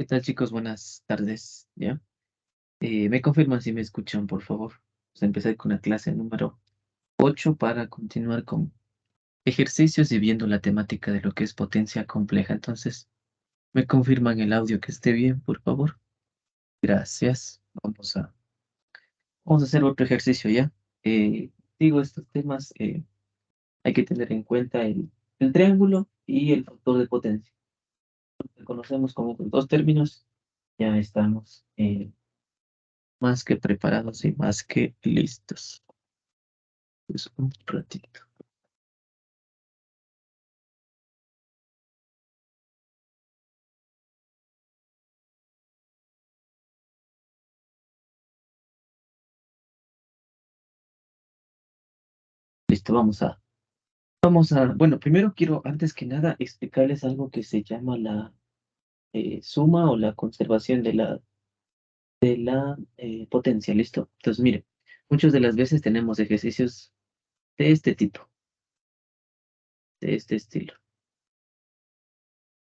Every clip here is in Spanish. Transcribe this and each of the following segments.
¿Qué tal, chicos? Buenas tardes, ¿ya? Me confirman si me escuchan, por favor. Vamos a empezar con la clase número 8 para continuar con ejercicios y viendo la temática de lo que es potencia compleja. Entonces, ¿me confirman el audio que esté bien, por favor? Gracias. Vamos a hacer otro ejercicio, ¿ya? Digo, estos temas hay que tener en cuenta el triángulo y el factor de potencia. Lo que conocemos como con dos términos, ya estamos más que preparados y más que listos. Pues un ratito. Listo, bueno, primero quiero, antes que nada, explicarles algo que se llama la suma o la conservación de la potencia, ¿listo? Entonces, miren, muchas de las veces tenemos ejercicios de este tipo, de este estilo.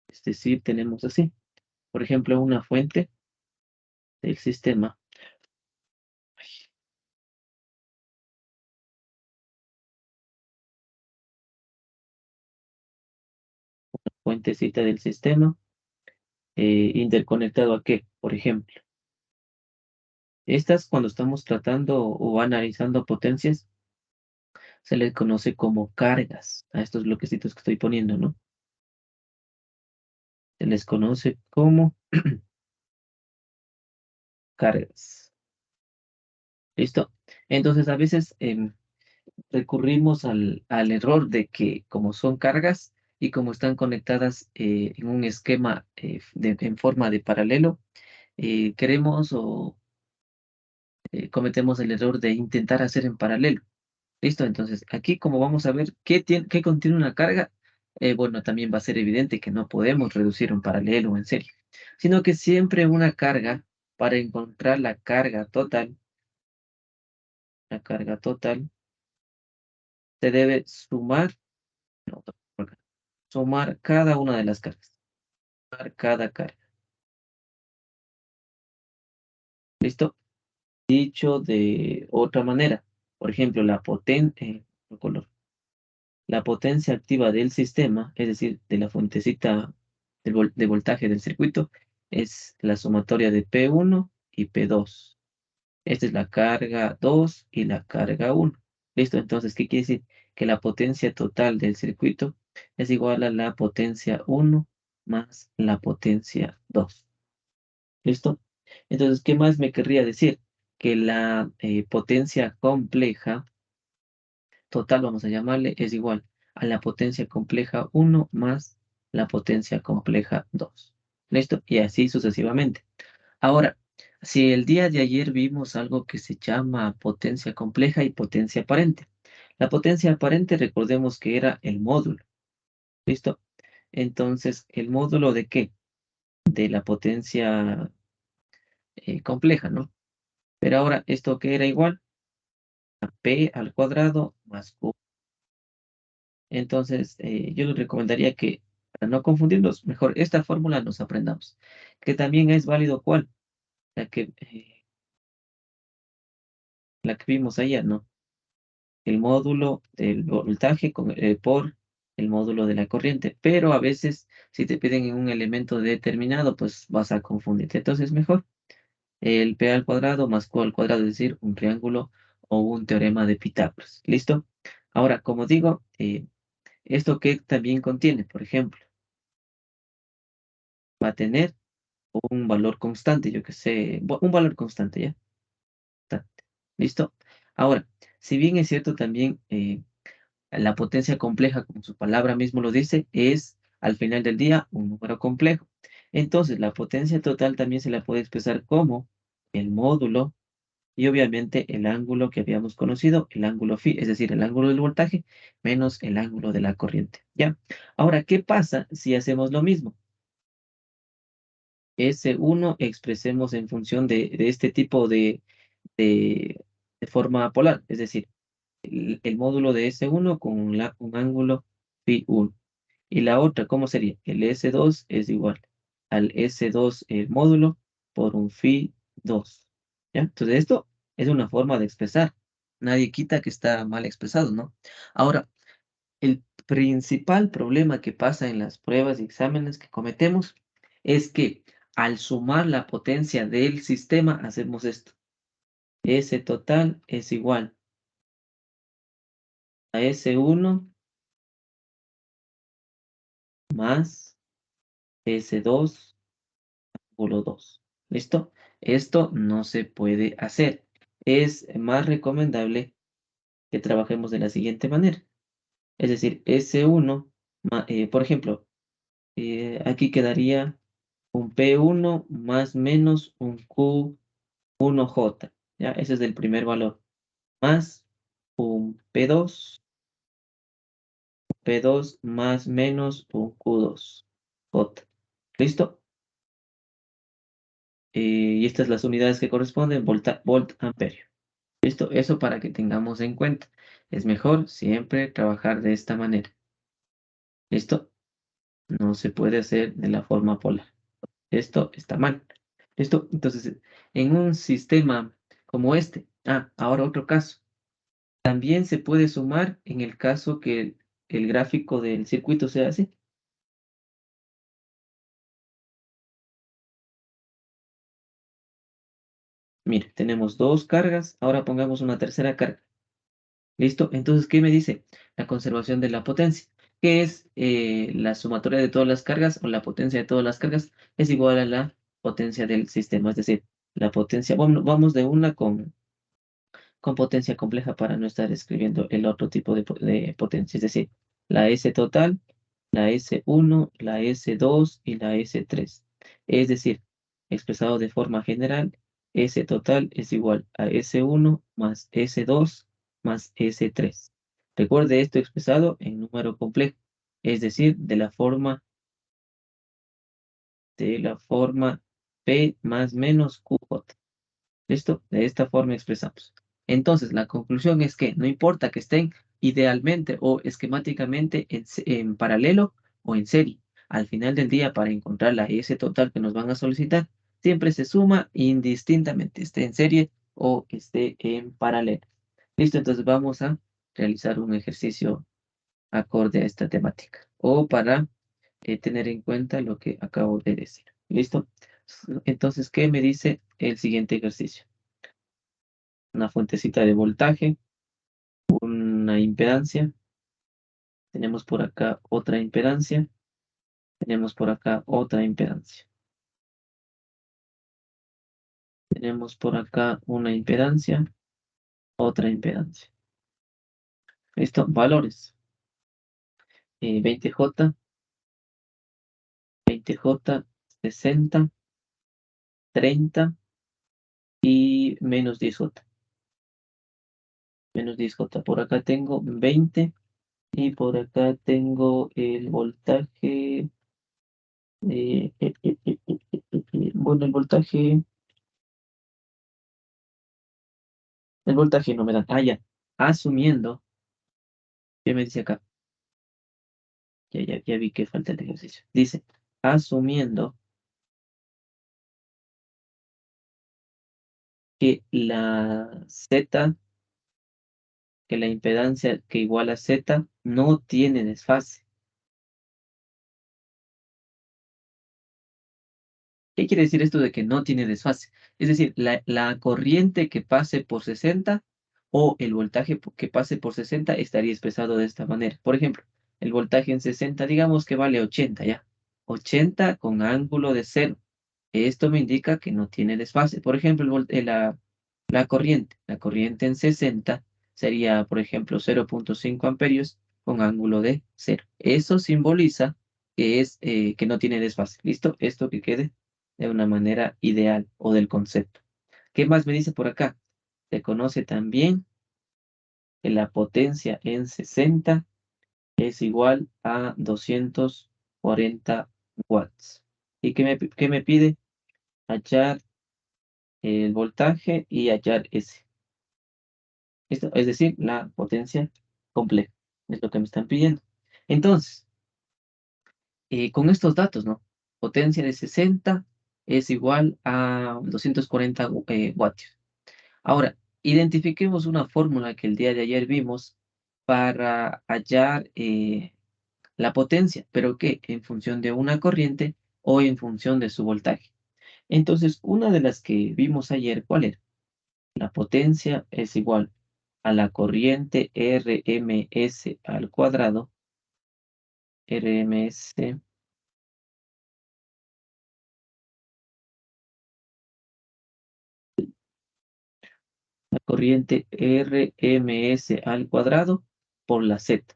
Es decir, tenemos así, por ejemplo, una fuente del sistema, fuentecita del sistema, interconectado a qué, por ejemplo. Estas, cuando estamos tratando o analizando potencias, se les conoce como cargas a estos bloquecitos que estoy poniendo, ¿no? Se les conoce como cargas. ¿Listo? Entonces, a veces recurrimos al error de que como son cargas y como están conectadas en un esquema en forma de paralelo, queremos o cometemos el error de intentar hacer en paralelo. ¿Listo? Entonces, aquí como vamos a ver qué contiene una carga, bueno, también va a ser evidente que no podemos reducir un paralelo en serie, sino que siempre una carga, para encontrar la carga total, se debe no, sumar cada una de las cargas, sumar cada carga. ¿Listo? Dicho de otra manera, por ejemplo, la potencia activa del sistema, es decir, de la fuentecita de voltaje del circuito, es la sumatoria de P1 y P2. Esta es la carga 2 y la carga 1. ¿Listo? Entonces, ¿qué quiere decir? Que la potencia total del circuito es igual a la potencia 1 más la potencia 2. ¿Listo? Entonces, ¿qué más me querría decir? Que la potencia compleja total, vamos a llamarle, es igual a la potencia compleja 1 más la potencia compleja 2. ¿Listo? Y así sucesivamente. Ahora, si el día de ayer vimos algo que se llama potencia compleja y potencia aparente. La potencia aparente, recordemos que era el módulo. ¿Listo? Entonces, ¿el módulo de qué? De la potencia compleja, ¿no? Pero ahora, ¿esto qué era igual? A P al cuadrado más Q. Entonces, yo les recomendaría que, para no confundirnos, mejor esta fórmula nos aprendamos. Que también es válido, ¿cuál? La que vimos ayer, ¿no? El módulo del voltaje por el módulo de la corriente. Pero a veces, si te piden en un elemento determinado, pues vas a confundirte. Entonces, mejor el P al cuadrado más Q al cuadrado, es decir, un triángulo o un teorema de Pitágoras. ¿Listo? Ahora, como digo, esto que también contiene, por ejemplo, va a tener un valor constante, yo que sé, un valor constante, ¿ya? Constante. ¿Listo? Ahora, si bien es cierto también, la potencia compleja, como su palabra mismo lo dice, es al final del día un número complejo. Entonces, la potencia total también se la puede expresar como el módulo y obviamente el ángulo que habíamos conocido, el ángulo phi, es decir, el ángulo del voltaje menos el ángulo de la corriente. ¿Ya? Ahora, ¿qué pasa si hacemos lo mismo? S1 expresemos en función de este tipo de, de forma polar, es decir, el módulo de S1 con un ángulo phi 1. Y la otra, ¿cómo sería? El S2 es igual al S2 el módulo por un phi 2. ¿Ya? Entonces esto es una forma de expresar. Nadie quita que está mal expresado, ¿no? Ahora, el principal problema que pasa en las pruebas y exámenes que cometemos es que al sumar la potencia del sistema hacemos esto. S total es igual a S1 más S2 por 2. ¿Listo? Esto no se puede hacer. Es más recomendable que trabajemos de la siguiente manera. Es decir, S1, por ejemplo, aquí quedaría un P1 más menos un Q1J. ¿Ya? Ese es el primer valor. Más un P2 más menos un Q2J. ¿Listo? Y estas las unidades que corresponden, volt amperio. ¿Listo? Eso para que tengamos en cuenta. Es mejor siempre trabajar de esta manera. ¿Listo? No se puede hacer de la forma polar. Esto está mal. ¿Listo? Entonces, en un sistema como este, ahora otro caso. También se puede sumar en el caso que el gráfico del circuito sea así. Mire, tenemos dos cargas, ahora pongamos una tercera carga. ¿Listo? Entonces, ¿qué me dice? La conservación de la potencia, que es la sumatoria de todas las cargas o la potencia de todas las cargas es igual a la potencia del sistema. Es decir, la potencia, vamos de una con potencia compleja para no estar escribiendo el otro tipo de potencia. Es decir, la S total, la S1, la S2 y la S3. Es decir, expresado de forma general, S total es igual a S1 más S2 más S3. Recuerde esto expresado en número complejo, es decir, de la forma P más menos QJ. ¿Listo? De esta forma expresamos. Entonces, la conclusión es que no importa que estén idealmente o esquemáticamente en paralelo o en serie. Al final del día, para encontrar la S total que nos van a solicitar, siempre se suma indistintamente, esté en serie o esté en paralelo. Listo, entonces vamos a realizar un ejercicio acorde a esta temática o para tener en cuenta lo que acabo de decir. ¿Listo? Entonces, ¿qué me dice el siguiente ejercicio? Una fuentecita de voltaje, una impedancia, tenemos por acá otra impedancia, tenemos por acá otra impedancia, tenemos por acá una impedancia, otra impedancia. ¿Listo? Valores. 20J, 20J, 60, 30 y menos 10J. Menos 10J. Por acá tengo 20 y por acá tengo el voltaje. Bueno, el voltaje no me dan. Ya. Asumiendo, ¿qué me dice acá? Ya vi que falta el ejercicio. Dice, asumiendo que la Z, que la impedancia que iguala Z no tiene desfase. ¿Qué quiere decir esto de que no tiene desfase? Es decir, la corriente que pase por 60 o el voltaje que pase por 60 estaría expresado de esta manera. Por ejemplo, el voltaje en 60, digamos que vale 80 ya. 80 con ángulo de 0. Esto me indica que no tiene desfase. Por ejemplo, la corriente en 60 sería, por ejemplo, 0,5 amperios con ángulo de 0. Eso simboliza que no tiene desfase. ¿Listo? Esto que quede de una manera ideal o del concepto. ¿Qué más me dice por acá? Se conoce también que la potencia en 60 es igual a 240 watts. ¿Y qué me pide? Hallar el voltaje y hallar S. Esto, es decir, la potencia compleja. Es lo que me están pidiendo. Entonces, con estos datos, ¿no? potencia de 60 es igual a 240 vatios. Ahora, identifiquemos una fórmula que el día de ayer vimos para hallar la potencia, pero ¿qué? En función de una corriente o en función de su voltaje. Entonces, una de las que vimos ayer, ¿cuál era? La potencia es igual a la corriente RMS al cuadrado, RMS, la corriente RMS al cuadrado por la Z.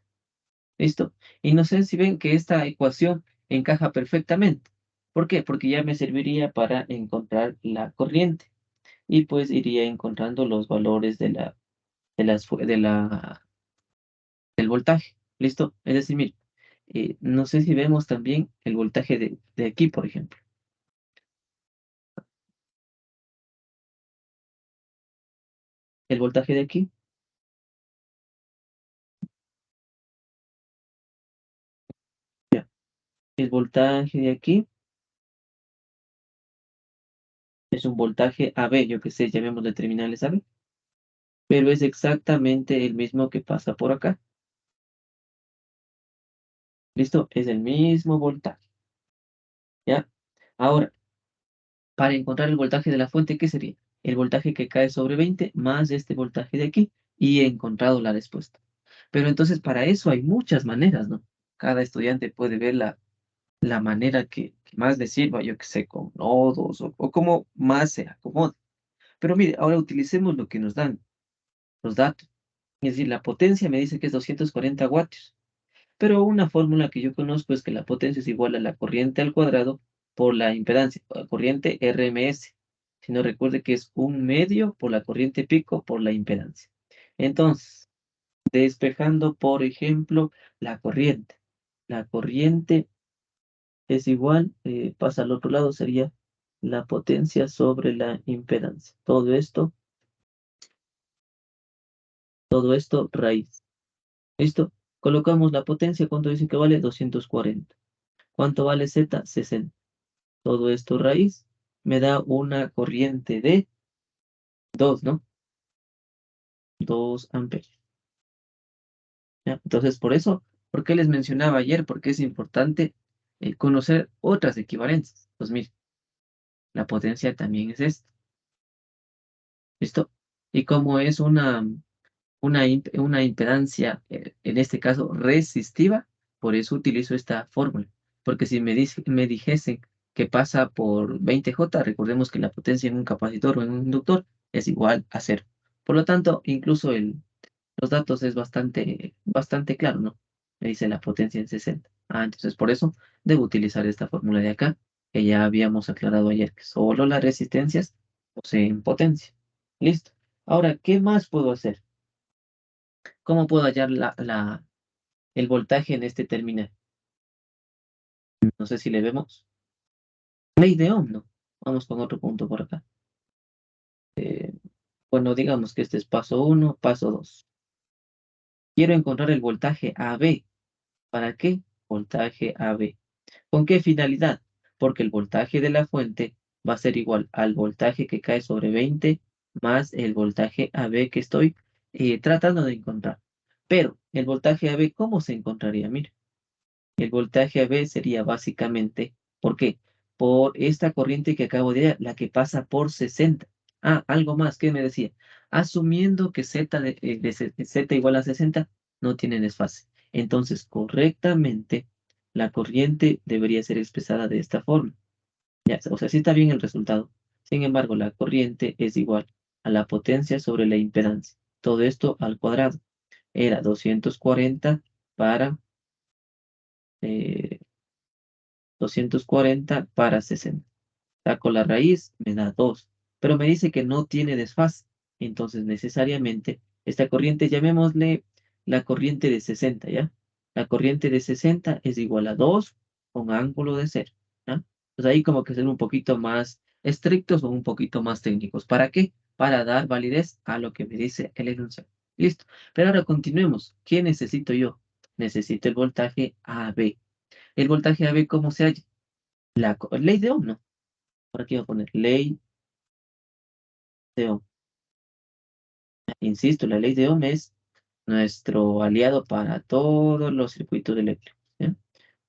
¿Listo? Y no sé si ven que esta ecuación encaja perfectamente. ¿Por qué? Porque ya me serviría para encontrar la corriente y pues iría encontrando los valores del voltaje. ¿Listo? Es decir, mire, no sé si vemos también el voltaje de aquí, por ejemplo. El voltaje de aquí, ya. El voltaje de aquí es un voltaje AB, yo que sé, llamémosle terminales AB, pero es exactamente el mismo que pasa por acá. ¿Listo? Es el mismo voltaje, ¿ya? Ahora, para encontrar el voltaje de la fuente, ¿qué sería? El voltaje que cae sobre 20 más este voltaje de aquí y he encontrado la respuesta. Pero entonces para eso hay muchas maneras, ¿no? Cada estudiante puede ver la manera que más le sirva, yo que sé, con nodos o como más se acomode. Pero mire, ahora utilicemos lo que nos dan los datos. Es decir, la potencia me dice que es 240 vatios. Pero una fórmula que yo conozco es que la potencia es igual a la corriente al cuadrado por la impedancia, la corriente RMS. Si no recuerde que es un medio por la corriente pico por la impedancia. Entonces, despejando, por ejemplo, la corriente. La corriente es igual, pasa al otro lado, sería la potencia sobre la impedancia. Todo esto raíz. ¿Listo? Colocamos la potencia, ¿cuánto dice que vale? 240. ¿Cuánto vale Z? 60. Todo esto raíz me da una corriente de 2, ¿no? 2 amperios. ¿Ya? Entonces, por eso, ¿por qué les mencionaba ayer? Porque es importante conocer otras equivalencias. Pues mire, la potencia también es esto. ¿Listo? Y como es una impedancia, en este caso resistiva, por eso utilizo esta fórmula. Porque si me dijesen que pasa por 20J, recordemos que la potencia en un capacitor o en un inductor es igual a cero. Por lo tanto, incluso los datos es bastante claro, ¿no? Me dice la potencia en 60. Entonces por eso debo utilizar esta fórmula de acá, que ya habíamos aclarado ayer, que solo las resistencias poseen potencia. Listo. Ahora, ¿qué más puedo hacer? ¿Cómo puedo hallar el voltaje en este terminal? No sé si le vemos. Ley de Ohm, ¿no? Vamos con otro punto por acá. Bueno, digamos que este es paso uno, paso 2. Quiero encontrar el voltaje AB. ¿Para qué? Voltaje AB. ¿Con qué finalidad? Porque el voltaje de la fuente va a ser igual al voltaje que cae sobre 20 más el voltaje AB que estoy tratando de encontrar. Pero el voltaje AB, ¿cómo se encontraría? Mira. El voltaje AB sería básicamente, ¿por qué? Por esta corriente que acabo de dar, la que pasa por 60. Algo más, ¿qué me decía? Asumiendo que Z igual a 60, no tiene desfase. Entonces, correctamente, la corriente debería ser expresada de esta forma. Ya, o sea, sí está bien el resultado. Sin embargo, la corriente es igual a la potencia sobre la impedancia. Todo esto al cuadrado. Era 240 para eh, 240 para 60. Saco la raíz, me da 2, pero me dice que no tiene desfase. Entonces, necesariamente, esta corriente, llamémosle la corriente de 60, ¿ya? La corriente de 60 es igual a 2 con ángulo de 0, ¿ya? Pues ahí como que ser un poquito más estrictos o un poquito más técnicos. ¿Para qué? Para dar validez a lo que me dice el enunciado. Listo. Pero ahora continuemos. ¿Qué necesito yo? Necesito el voltaje AB. El voltaje AB, ¿cómo se halla? ley de Ohm, ¿no? Por aquí voy a poner ley de Ohm. Insisto, la ley de Ohm es nuestro aliado para todos los circuitos eléctricos, ¿ya?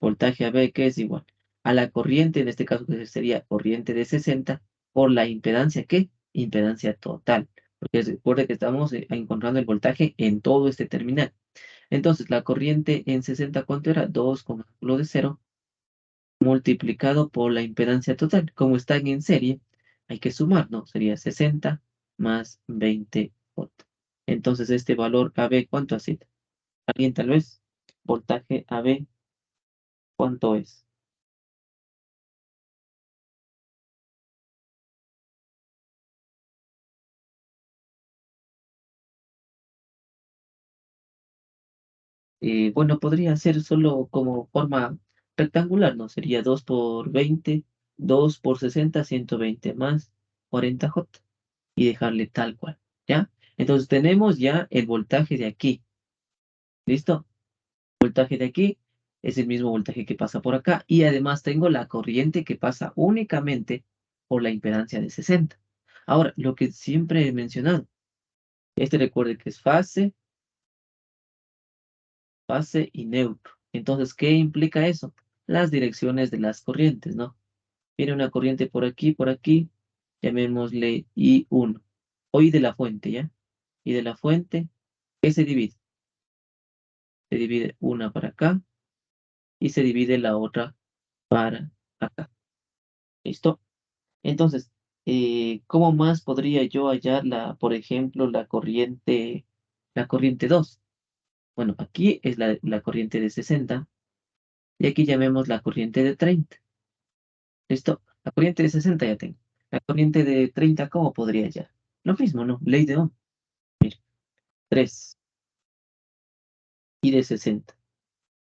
Voltaje AB, que es igual a la corriente, en este caso que sería corriente de 60, por la impedancia, ¿qué? Impedancia total. Porque recuerde que estamos encontrando el voltaje en todo este terminal. Entonces, la corriente en 60, ¿cuánto era? 2 con ángulo de 0 multiplicado por la impedancia total. Como están en serie, hay que sumar, ¿no? Sería 60 más 20 volts. Entonces, este valor AB, ¿cuánto ha sido? ¿Alguien tal vez? Voltaje AB, ¿cuánto es? Bueno, podría ser solo como forma rectangular, ¿no? Sería 2 por 20, 2 por 60, 120 más 40 J y dejarle tal cual, ¿ya? Entonces tenemos ya el voltaje de aquí, ¿listo? Voltaje de aquí es el mismo voltaje que pasa por acá y además tengo la corriente que pasa únicamente por la impedancia de 60. Ahora, lo que siempre he mencionado, este recuerde que es fase y neutro. Entonces, ¿qué implica eso? Las direcciones de las corrientes, ¿no? Viene una corriente por aquí, llamémosle I1, o I de la fuente, ¿ya? Y de la fuente, ¿qué se divide? Se divide una para acá y se divide la otra para acá. ¿Listo? Entonces, ¿cómo más podría yo hallar por ejemplo, la corriente 2? Bueno, aquí es la corriente de 60 y aquí llamemos la corriente de 30. ¿Listo? La corriente de 60 ya tengo. La corriente de 30, ¿cómo podría hallar? Lo mismo, ¿no? Ley de Ohm. Mira, 3 y de 60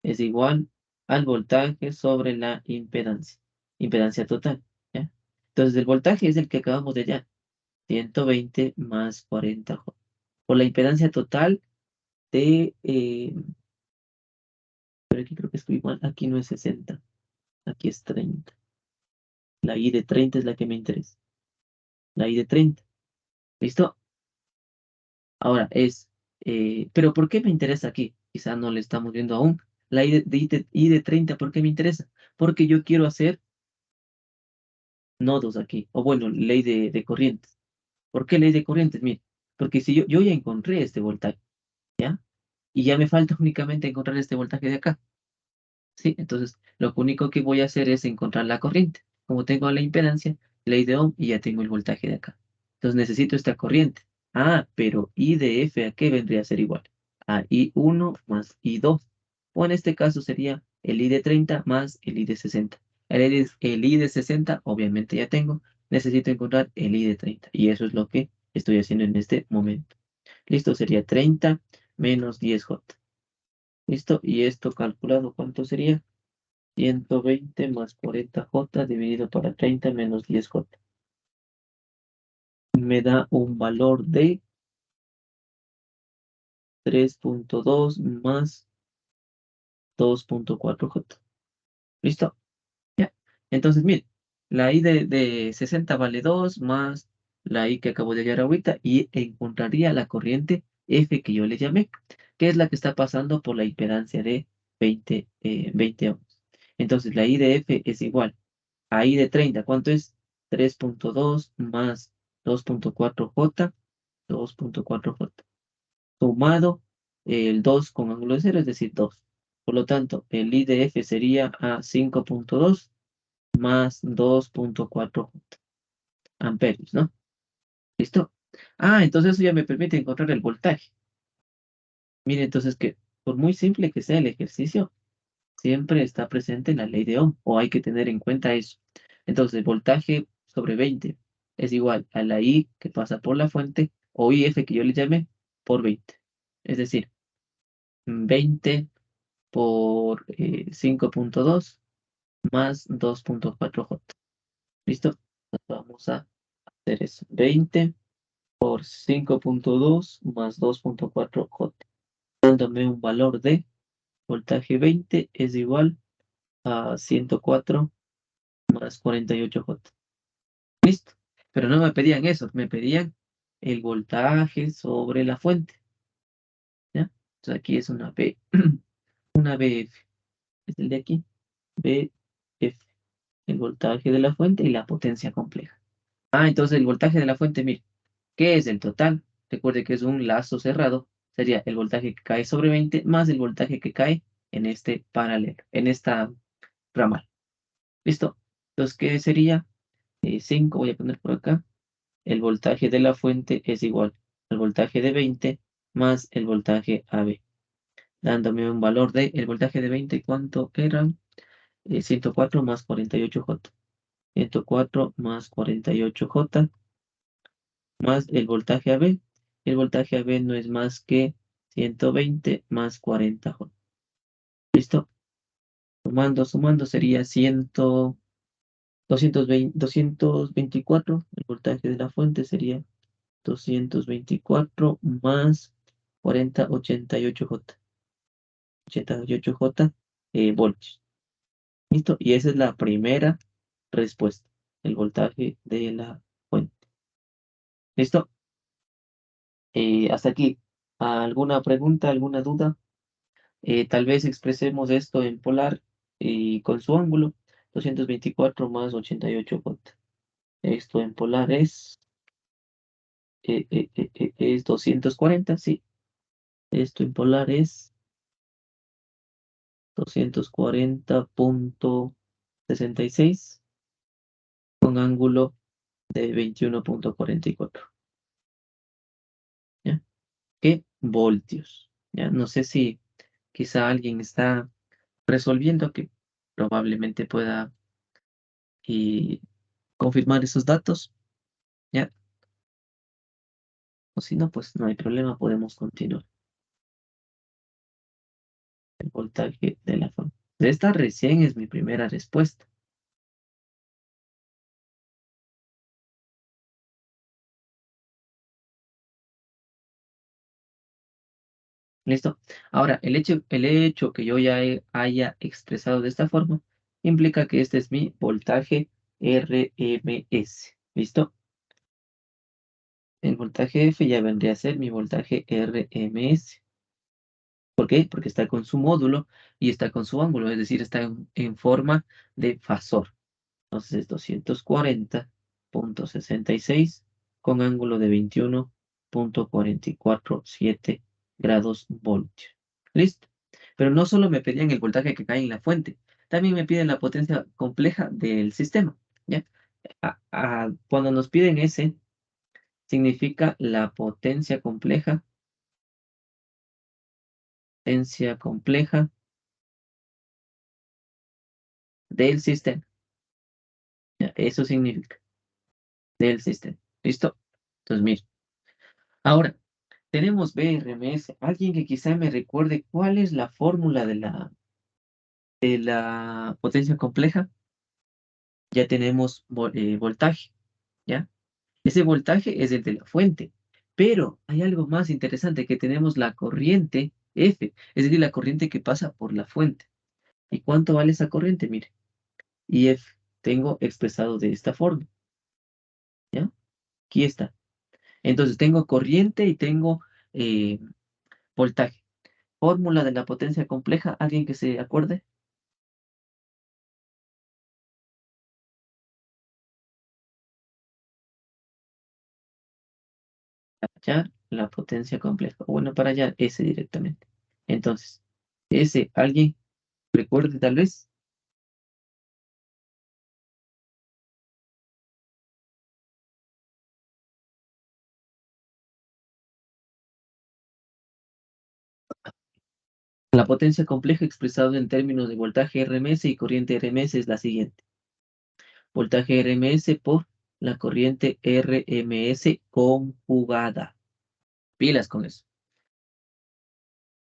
es igual al voltaje sobre la impedancia. Impedancia total, ¿ya? Entonces, el voltaje es el que acabamos de hallar. 120 más 40 J. Por la impedancia total pero aquí creo que estoy mal, aquí no es 60, aquí es 30. La I de 30 es la que me interesa. La I de 30. ¿Listo? Ahora pero ¿por qué me interesa aquí? Quizá no le estamos viendo aún. La I de 30, ¿por qué me interesa? Porque yo quiero hacer nodos aquí, o bueno, ley de corrientes. ¿Por qué ley de corrientes? Mire, porque si yo ya encontré este voltaje, ¿ya? Y ya me falta únicamente encontrar este voltaje de acá. ¿Sí? Entonces, lo único que voy a hacer es encontrar la corriente. Como tengo la impedancia, ley de Ohm y ya tengo el voltaje de acá. Entonces necesito esta corriente. Ah, pero I de F, ¿a qué vendría a ser igual? A I1 más I2. O en este caso sería el I de 30 más el I de 60. El I de 60, obviamente ya tengo. Necesito encontrar el I de 30. Y eso es lo que estoy haciendo en este momento. Listo, sería 30 menos 10J. ¿Listo? Y esto calculado, ¿cuánto sería? 120 más 40J dividido para 30 menos 10J. Me da un valor de 3.2 más 2.4J. ¿Listo? Ya. Entonces, mire, la I de 60 vale 2 más la I que acabo de hallar ahorita y encontraría la corriente F que yo le llamé, que es la que está pasando por la impedancia de 20 ohms. Entonces, la I de F es igual ahí de 30, ¿cuánto es? 3.2 más 2.4J, 2.4J. Sumado el 2 con ángulo de 0, es decir, 2. Por lo tanto, el I de F sería a 5.2 más 2.4 amperios, ¿no? ¿Listo? Ah, entonces eso ya me permite encontrar el voltaje. Mire, entonces que por muy simple que sea el ejercicio, siempre está presente en la ley de Ohm, o hay que tener en cuenta eso. Entonces, voltaje sobre 20 es igual a la I que pasa por la fuente, o IF que yo le llame, por 20. Es decir, 20 por 5.2 más 2.4J. ¿Listo? Entonces, vamos a hacer eso. 20 por 5.2 más 2.4J, dándome un valor de voltaje 20 es igual a 104 más 48J. Listo. Pero no me pedían eso, me pedían el voltaje sobre la fuente. ¿Ya? Entonces aquí es una B, una BF. Es el de aquí. BF. El voltaje de la fuente y la potencia compleja. Entonces el voltaje de la fuente, mire, ¿qué es el total? Recuerde que es un lazo cerrado. Sería el voltaje que cae sobre 20 más el voltaje que cae en este paralelo, en esta ramal. ¿Listo? Entonces, ¿qué sería? 5, voy a poner por acá. El voltaje de la fuente es igual al voltaje de 20 más el voltaje AB, dándome un valor de el voltaje de 20, ¿cuánto era? 104 más 48J. 104 más 48J más el voltaje AB. El voltaje AB no es más que 120 más 40J. ¿Listo? Sumando sería 224. El voltaje de la fuente sería 224 más 40, 88J. 88J voltios. ¿Listo? Y esa es la primera respuesta. El voltaje de la fuente. ¿Listo? Hasta aquí. ¿Alguna pregunta, alguna duda? Tal vez expresemos esto en polar y con su ángulo. 224 más 88J. Esto en polar es 240, sí. Esto en polar es 240,66 con ángulo de 21,44. ¿Ya? ¿Qué voltios? ¿Ya? No sé si quizá alguien está resolviendo que probablemente pueda confirmar esos datos. ¿Ya? O si no, pues no hay problema, podemos continuar. El voltaje de la fuente. Esta recién es mi primera respuesta. ¿Listo? Ahora, el hecho que yo ya haya expresado de esta forma implica que este es mi voltaje RMS. ¿Listo? El voltaje F ya vendría a ser mi voltaje RMS. ¿Por qué? Porque está con su módulo y está con su ángulo, es decir, está en forma de fasor. Entonces es 240,66 con ángulo de 21,447 grados voltios. ¿Listo? Pero no solo me pedían el voltaje que cae en la fuente, también me piden la potencia compleja del sistema. ¿Ya? Cuando nos piden ese, significa la potencia compleja del sistema. ¿Ya? Eso significa del sistema. ¿Listo? Entonces, mire, ahora tenemos BRMS. Alguien que quizá me recuerde cuál es la fórmula de la potencia compleja. Ya tenemos voltaje, ¿ya? Ese voltaje es el de la fuente. Pero hay algo más interesante, que tenemos la corriente F, es decir, la corriente que pasa por la fuente. ¿Y cuánto vale esa corriente? Mire, IF tengo expresado de esta forma, ¿ya? Aquí está. Entonces tengo corriente y tengo eh, voltaje. Fórmula de la potencia compleja, ¿alguien que se acuerde? Allá la potencia compleja. Bueno, para allá S directamente. Entonces, S, ¿alguien recuerde tal vez? La potencia compleja expresada en términos de voltaje RMS y corriente RMS es la siguiente. Voltaje RMS por la corriente RMS conjugada. Pilas con eso.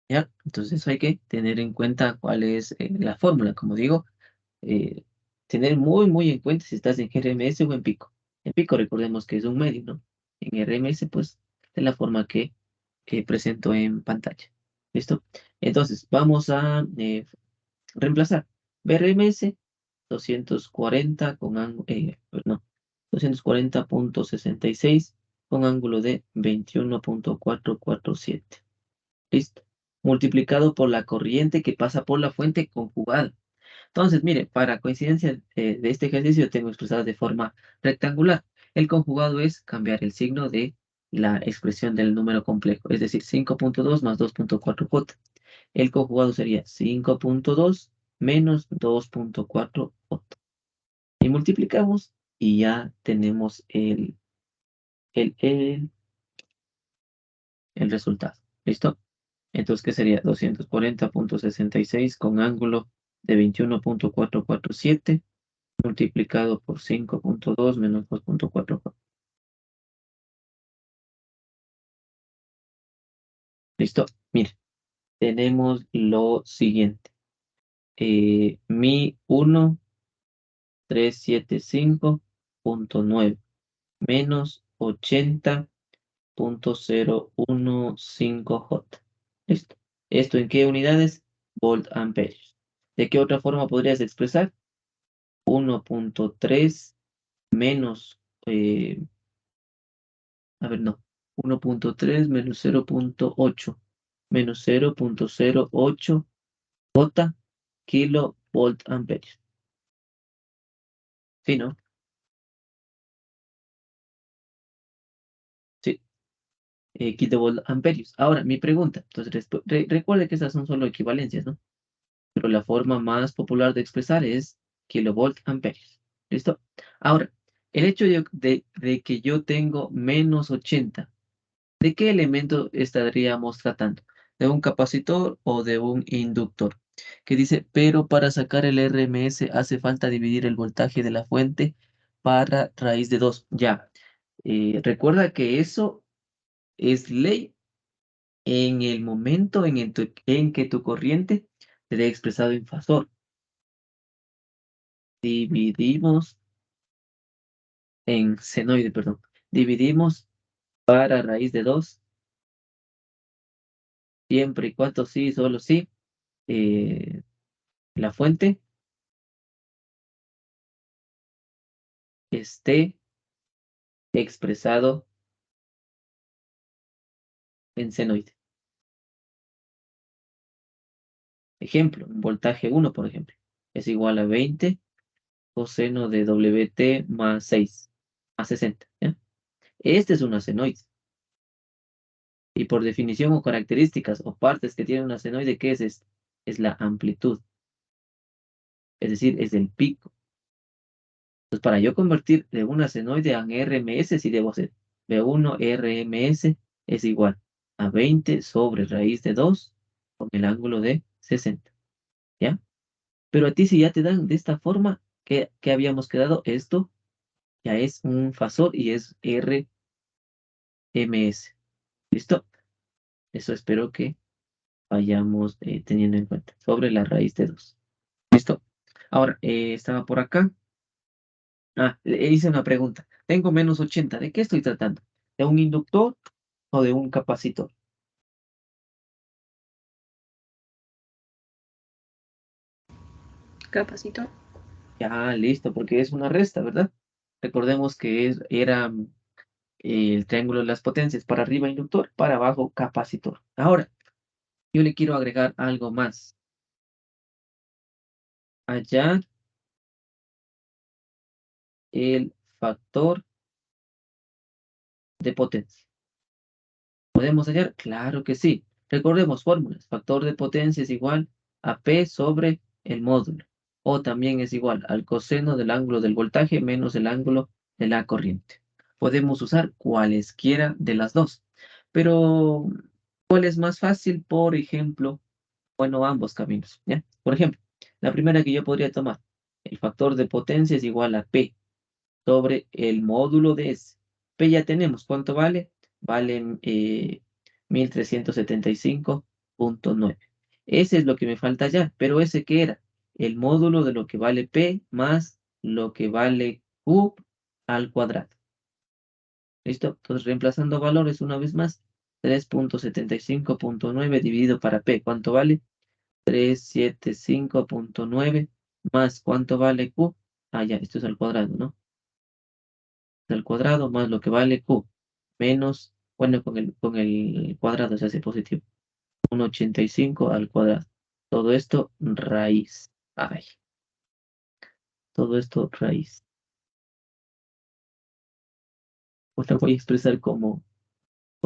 ¿Ya? Entonces hay que tener en cuenta cuál es la fórmula. Como digo, eh, tener muy, muy en cuenta si estás en RMS o en pico. En pico recordemos que es un medio, ¿no? En RMS, pues, de la forma que presento en pantalla. ¿Listo? Entonces, vamos a reemplazar BRMS 240 con ángulo, no, 240.66 con ángulo de 21.447. Listo. Multiplicado por la corriente que pasa por la fuente conjugada. Entonces, mire, para coincidencia de este ejercicio tengo expresado de forma rectangular. El conjugado es cambiar el signo de la expresión del número complejo, es decir, 5.2 más 2.4j. El conjugado sería 5.2 menos 2.4j. Y multiplicamos y ya tenemos el, el, el resultado. ¿Listo? Entonces, ¿qué sería? 240.66 con ángulo de 21.447 multiplicado por 5.2 menos 2.44. ¿Listo? Mire, tenemos lo siguiente. Mi 1375.9 menos 80.015J. ¿Listo? ¿Esto en qué unidades? Volt amperios. ¿De qué otra forma podrías expresar? 1.3 menos, a ver, no, 1.3 menos 0.8 menos 0.08 J kilovolt amperios. ¿Sí, no? Sí, kilovolt amperios. Ahora, mi pregunta, entonces recuerde que esas son solo equivalencias, ¿no? Pero la forma más popular de expresar es kilovolt amperios. ¿Listo? Ahora, el hecho de que yo tengo menos 80, ¿de qué elemento estaríamos tratando? ¿De un capacitor o de un inductor? Que dice, pero para sacar el RMS hace falta dividir el voltaje de la fuente para raíz de 2. Ya, recuerda que eso es ley en el momento en que tu corriente se dé expresado en fasor. Dividimos en senoide, perdón. Dividimos para raíz de 2, siempre y cuando sí, solo sí, eh, la fuente esté expresado en senoide. Ejemplo, un voltaje 1, por ejemplo, es igual a 20 coseno de WT más 6, más 60. ¿Ya? Este es una senoide. Y por definición o características o partes que tiene una senoide, ¿qué es esto? Es la amplitud. Es decir, es el pico. Entonces, para yo convertir de una senoide a un RMS, sí debo hacer B1 RMS es igual a 20 sobre raíz de 2 con el ángulo de 60. ¿Ya? Pero a ti si ya te dan de esta forma que habíamos quedado, esto ya es un fasor y es RMS. ¿Listo? Eso espero que vayamos teniendo en cuenta sobre la raíz de 2. ¿Listo? Ahora, estaba por acá. Le hice una pregunta. Tengo menos 80. ¿De qué estoy tratando? ¿De un inductor o de un capacitor? Capacitor. Ya, listo, porque es una resta, ¿verdad? Recordemos que era el triángulo de las potencias. Para arriba inductor, para abajo capacitor. Ahora, yo le quiero agregar algo más. Hallar el factor de potencia. ¿Podemos hallar? Claro que sí. Recordemos fórmulas. Factor de potencia es igual a P sobre el módulo. O también es igual al coseno del ángulo del voltaje menos el ángulo de la corriente. Podemos usar cualesquiera de las dos. Pero, ¿cuál es más fácil? Por ejemplo, bueno, ambos caminos. ¿Ya? Por ejemplo, la primera que yo podría tomar. El factor de potencia es igual a P sobre el módulo de S. P ya tenemos. ¿Cuánto vale? Vale 1375.9. Ese es lo que me falta ya. Pero ¿ese qué era? El módulo de lo que vale P más lo que vale Q al cuadrado. ¿Listo? Entonces, reemplazando valores una vez más. 3.75.9 dividido para P. ¿Cuánto vale? 375.9 más ¿cuánto vale Q? Ah, ya, esto es al cuadrado, ¿no? Al cuadrado más lo que vale Q, menos, bueno, con el cuadrado se hace positivo. 1,85 al cuadrado. Todo esto raíz. Ay, todo esto raíz. Pues lo voy a expresar como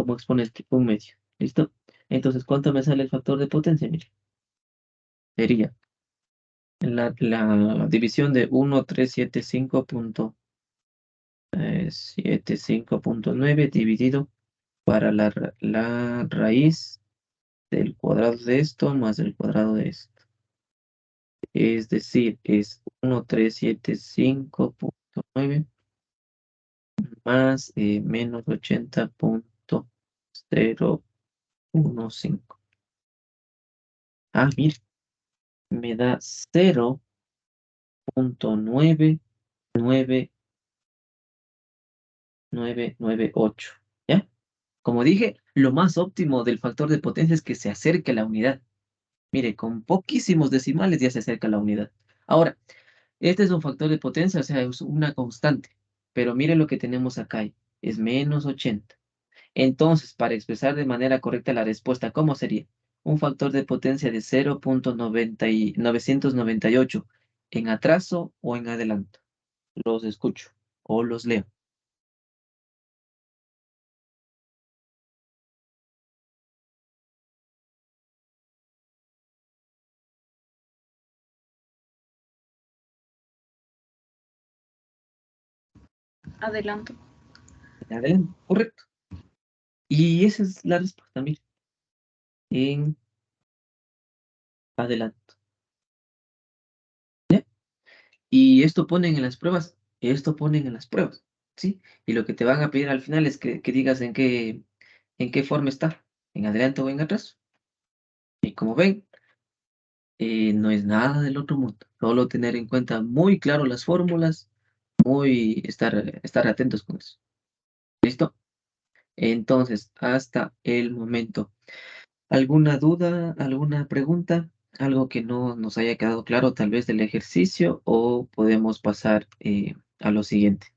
exponente, un medio. ¿Listo? Entonces, ¿cuánto me sale el factor de potencia? Mire, sería la división de 1375.75.9 dividido para la raíz del cuadrado de esto más el cuadrado de esto. Es decir, es 1375.9 más menos 80,015. Ah, mira, me da 0,99998. ¿Ya? Como dije, lo más óptimo del factor de potencia es que se acerque a la unidad. Mire, con poquísimos decimales ya se acerca a la unidad. Ahora, este es un factor de potencia, o sea, es una constante. Pero mire lo que tenemos acá. Es menos 80. Entonces, para expresar de manera correcta la respuesta, ¿cómo sería? Un factor de potencia de 0,998 en atraso o en adelanto. Los escucho o los leo. Adelanto. En adelanto, correcto. Y esa es la respuesta, mire, en adelanto. ¿Ya? Y esto ponen en las pruebas, esto ponen en las pruebas, ¿sí? Y lo que te van a pedir al final es que digas en qué forma está, en adelanto o en atraso. Y como ven, no es nada del otro mundo. Solo tener en cuenta muy claro las fórmulas, estar atentos con eso. ¿Listo? Entonces, hasta el momento. ¿Alguna duda, alguna pregunta? Algo que no nos haya quedado claro tal vez del ejercicio o podemos pasar a lo siguiente.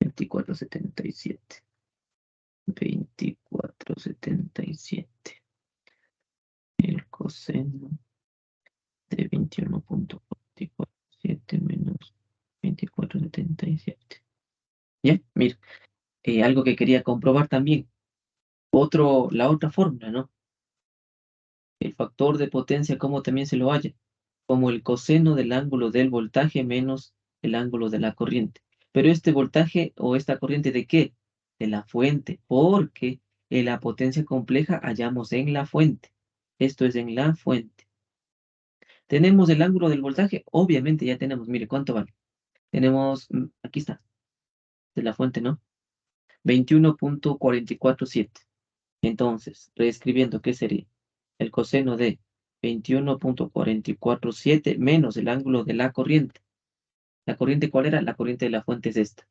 24,77. 24,77. El coseno de 21,447 menos 24,77. Ya, mira, algo que quería comprobar también. La otra fórmula, ¿no? El factor de potencia, como también se lo halla, como el coseno del ángulo del voltaje menos el ángulo de la corriente. Pero este voltaje o esta corriente, ¿de qué? De la fuente, porque en la potencia compleja hallamos en la fuente. Esto es en la fuente. Tenemos el ángulo del voltaje, obviamente ya tenemos, mire, ¿cuánto vale? Tenemos, aquí está, de la fuente, ¿no? 21,447. Entonces, reescribiendo, ¿qué sería? El coseno de 21,447 menos el ángulo de la corriente. ¿La corriente cuál era? La corriente de la fuente es esta.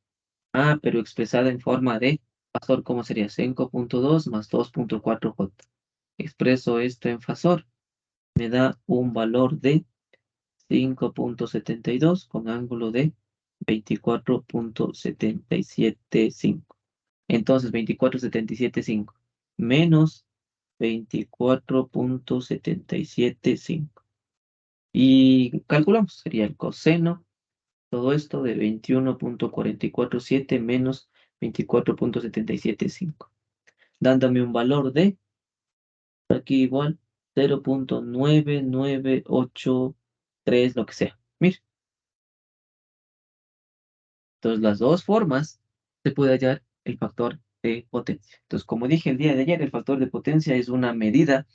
Ah, pero expresada en forma de fasor, ¿cómo sería? 5,2 más 2,4J. Expreso esto en fasor, me da un valor de 5,72 con ángulo de 24,775. Entonces, 24,775 menos 24,775. Y calculamos, sería el coseno, todo esto de 21,447 menos 24,775, dándome un valor de, aquí igual, 0,9983, lo que sea. Mira, entonces las dos formas se puede hallar el factor de potencia. Entonces, como dije el día de ayer, el factor de potencia es una medida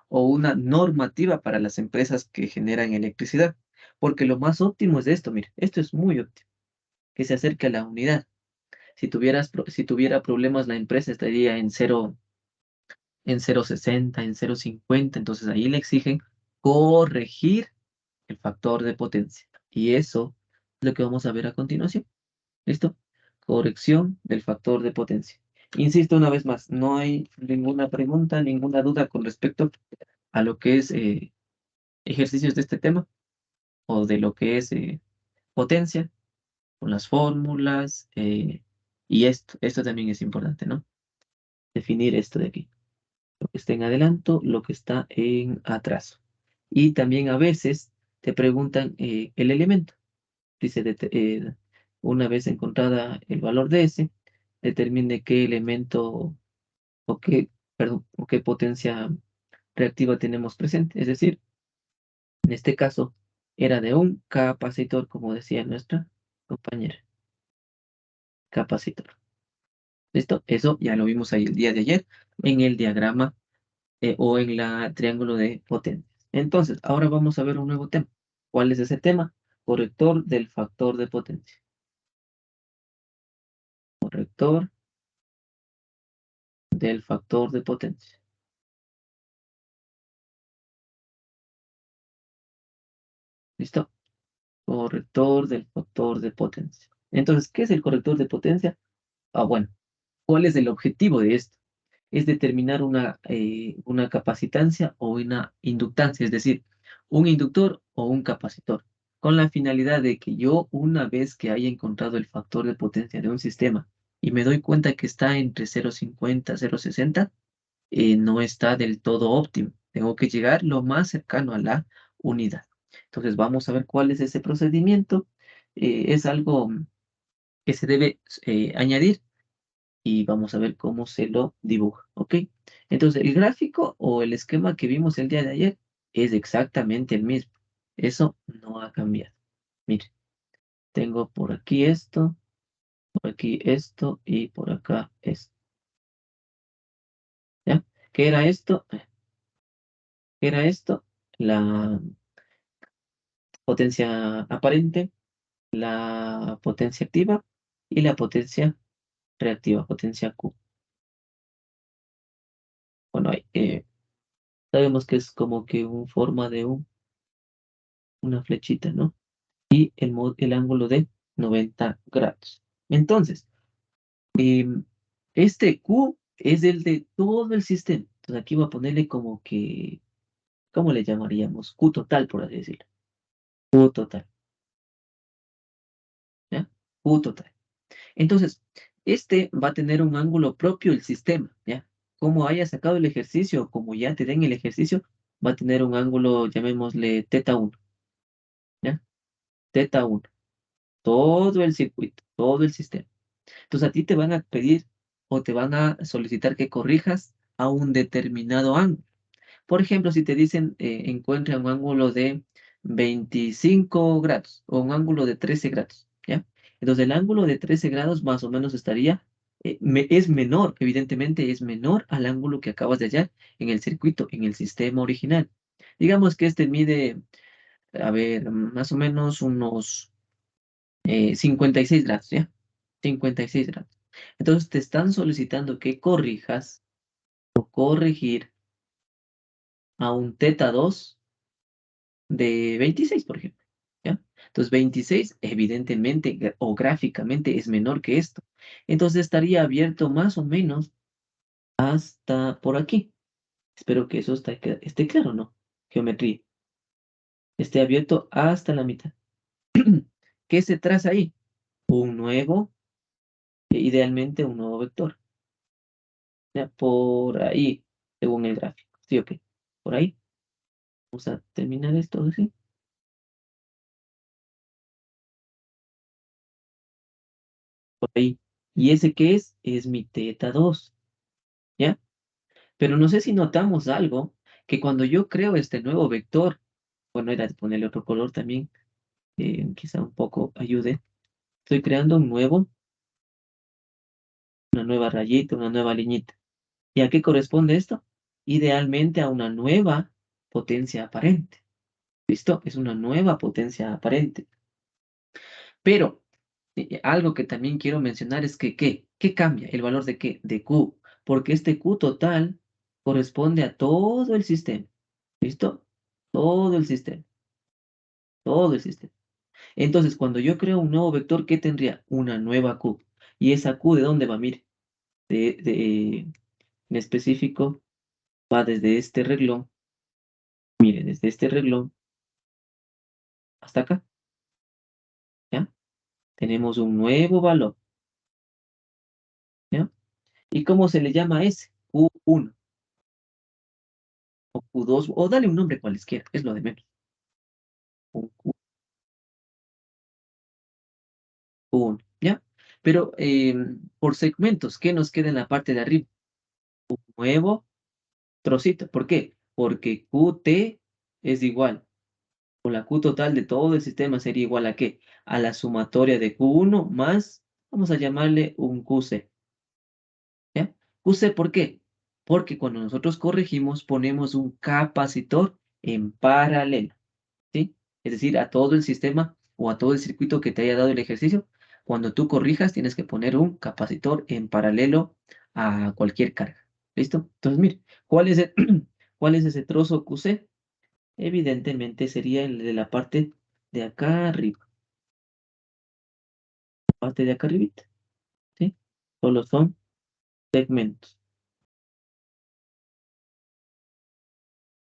o una normativa para las empresas que generan electricidad. Porque lo más óptimo es esto, mire, esto es muy óptimo, que se acerque a la unidad. Si tuviera problemas, la empresa estaría en 0,60, en 0,50, entonces ahí le exigen corregir el factor de potencia. Y eso es lo que vamos a ver a continuación. ¿Listo? Corrección del factor de potencia. Insisto una vez más, no hay ninguna pregunta, ninguna duda con respecto a lo que es ejercicios de este tema o de lo que es potencia, con las fórmulas y esto también es importante, ¿no? Definir esto de aquí, lo que está en adelanto, lo que está en atraso. Y también a veces te preguntan el elemento. Dice, una vez encontrada el valor de S, determine qué elemento o qué, perdón, o qué potencia reactiva tenemos presente. Es decir, en este caso era de un capacitor, como decía nuestra compañera, capacitor. ¿Listo? Eso ya lo vimos ahí el día de ayer en el diagrama o en la triángulo de potencias. Entonces, ahora vamos a ver un nuevo tema. ¿Cuál es ese tema? Corrector del factor de potencia. Corrector del factor de potencia. ¿Listo? Corrector del factor de potencia. Entonces, ¿qué es el corrector de potencia? Bueno, ¿cuál es el objetivo de esto? Es determinar una capacitancia o una inductancia, es decir, un inductor o un capacitor, con la finalidad de que yo, una vez que haya encontrado el factor de potencia de un sistema y me doy cuenta que está entre 0,50 y 0,60, no está del todo óptimo. Tengo que llegar lo más cercano a la unidad. Entonces, vamos a ver cuál es ese procedimiento. Es algo que se debe añadir y vamos a ver cómo se lo dibuja, ¿ok? Entonces, el gráfico o el esquema que vimos el día de ayer es exactamente el mismo. Eso no ha cambiado. Mire, tengo por aquí esto, por aquí esto y por acá esto. ¿Ya? ¿Qué era esto? ¿Qué era esto? La potencia aparente, la potencia activa y la potencia reactiva, potencia Q. Bueno, sabemos que es como que un forma de una flechita, ¿no? Y el ángulo de 90 grados. Entonces, em, este Q es el de todo el sistema. Entonces aquí voy a ponerle como que, ¿cómo le llamaríamos? Q total, por así decirlo. Q total, ¿ya? Q total. Entonces, este va a tener un ángulo propio el sistema, ¿ya? Como haya sacado el ejercicio, como ya te den el ejercicio, va a tener un ángulo, llamémosle teta 1, ¿ya? Teta 1. Todo el circuito, todo el sistema. Entonces a ti te van a pedir o te van a solicitar que corrijas a un determinado ángulo. Por ejemplo, si te dicen encuentra un ángulo de 25 grados o un ángulo de 13 grados, ¿ya? Entonces el ángulo de 13 grados más o menos estaría, es menor, evidentemente es menor al ángulo que acabas de hallar en el circuito, en el sistema original. Digamos que este mide, a ver, más o menos unos 56 grados, ¿ya? 56 grados. Entonces te están solicitando que corrijas o corregir a un teta 2 de 26, por ejemplo, ¿ya? Entonces 26 evidentemente o gráficamente es menor que esto. Entonces estaría abierto más o menos hasta por aquí. Espero que eso esté claro, ¿no? Geometría. Esté abierto hasta la mitad. ¿Qué se traza ahí? Un nuevo, idealmente un nuevo vector. Ya, por ahí, según el gráfico. Sí, ok. Por ahí. Vamos a terminar esto así. Por ahí. ¿Y ese qué es? Es mi teta 2. ¿Ya? Pero no sé si notamos algo, que cuando yo creo este nuevo vector, bueno, era de ponerle otro color también, quizá un poco ayude. Estoy creando una nueva rayita, una nueva liñita. ¿Y a qué corresponde esto? Idealmente a una nueva potencia aparente. ¿Listo? Es una nueva potencia aparente. Pero algo que también quiero mencionar es que, ¿qué cambia? ¿El valor de qué? De Q. Porque este Q total corresponde a todo el sistema. ¿Listo? Todo el sistema. Todo el sistema. Entonces, cuando yo creo un nuevo vector, ¿qué tendría? Una nueva Q. ¿Y esa Q de dónde va? Mire, en específico, va desde este renglón Mire, desde este renglón hasta acá, ¿ya? Tenemos un nuevo valor, ¿ya? ¿Y cómo se le llama a ese? Q1 o Q2, o dale un nombre cualesquiera, es lo de menos. Un Q1, ¿ya? Pero por segmentos, ¿qué nos queda en la parte de arriba? Un nuevo trocito. ¿Por qué? Porque QT es igual, o la Q total de todo el sistema sería igual ¿a qué? A la sumatoria de Q1 más, vamos a llamarle un QC, ¿ya? QC, ¿por qué? Porque cuando nosotros corregimos, ponemos un capacitor en paralelo, ¿sí? Es decir, a todo el sistema o a todo el circuito que te haya dado el ejercicio, cuando tú corrijas, tienes que poner un capacitor en paralelo a cualquier carga. ¿Listo? Entonces, mire, ¿cuál es cuál es ese trozo QC? Evidentemente sería el de la parte de acá arriba, parte de acá arribita, ¿sí? Solo son segmentos,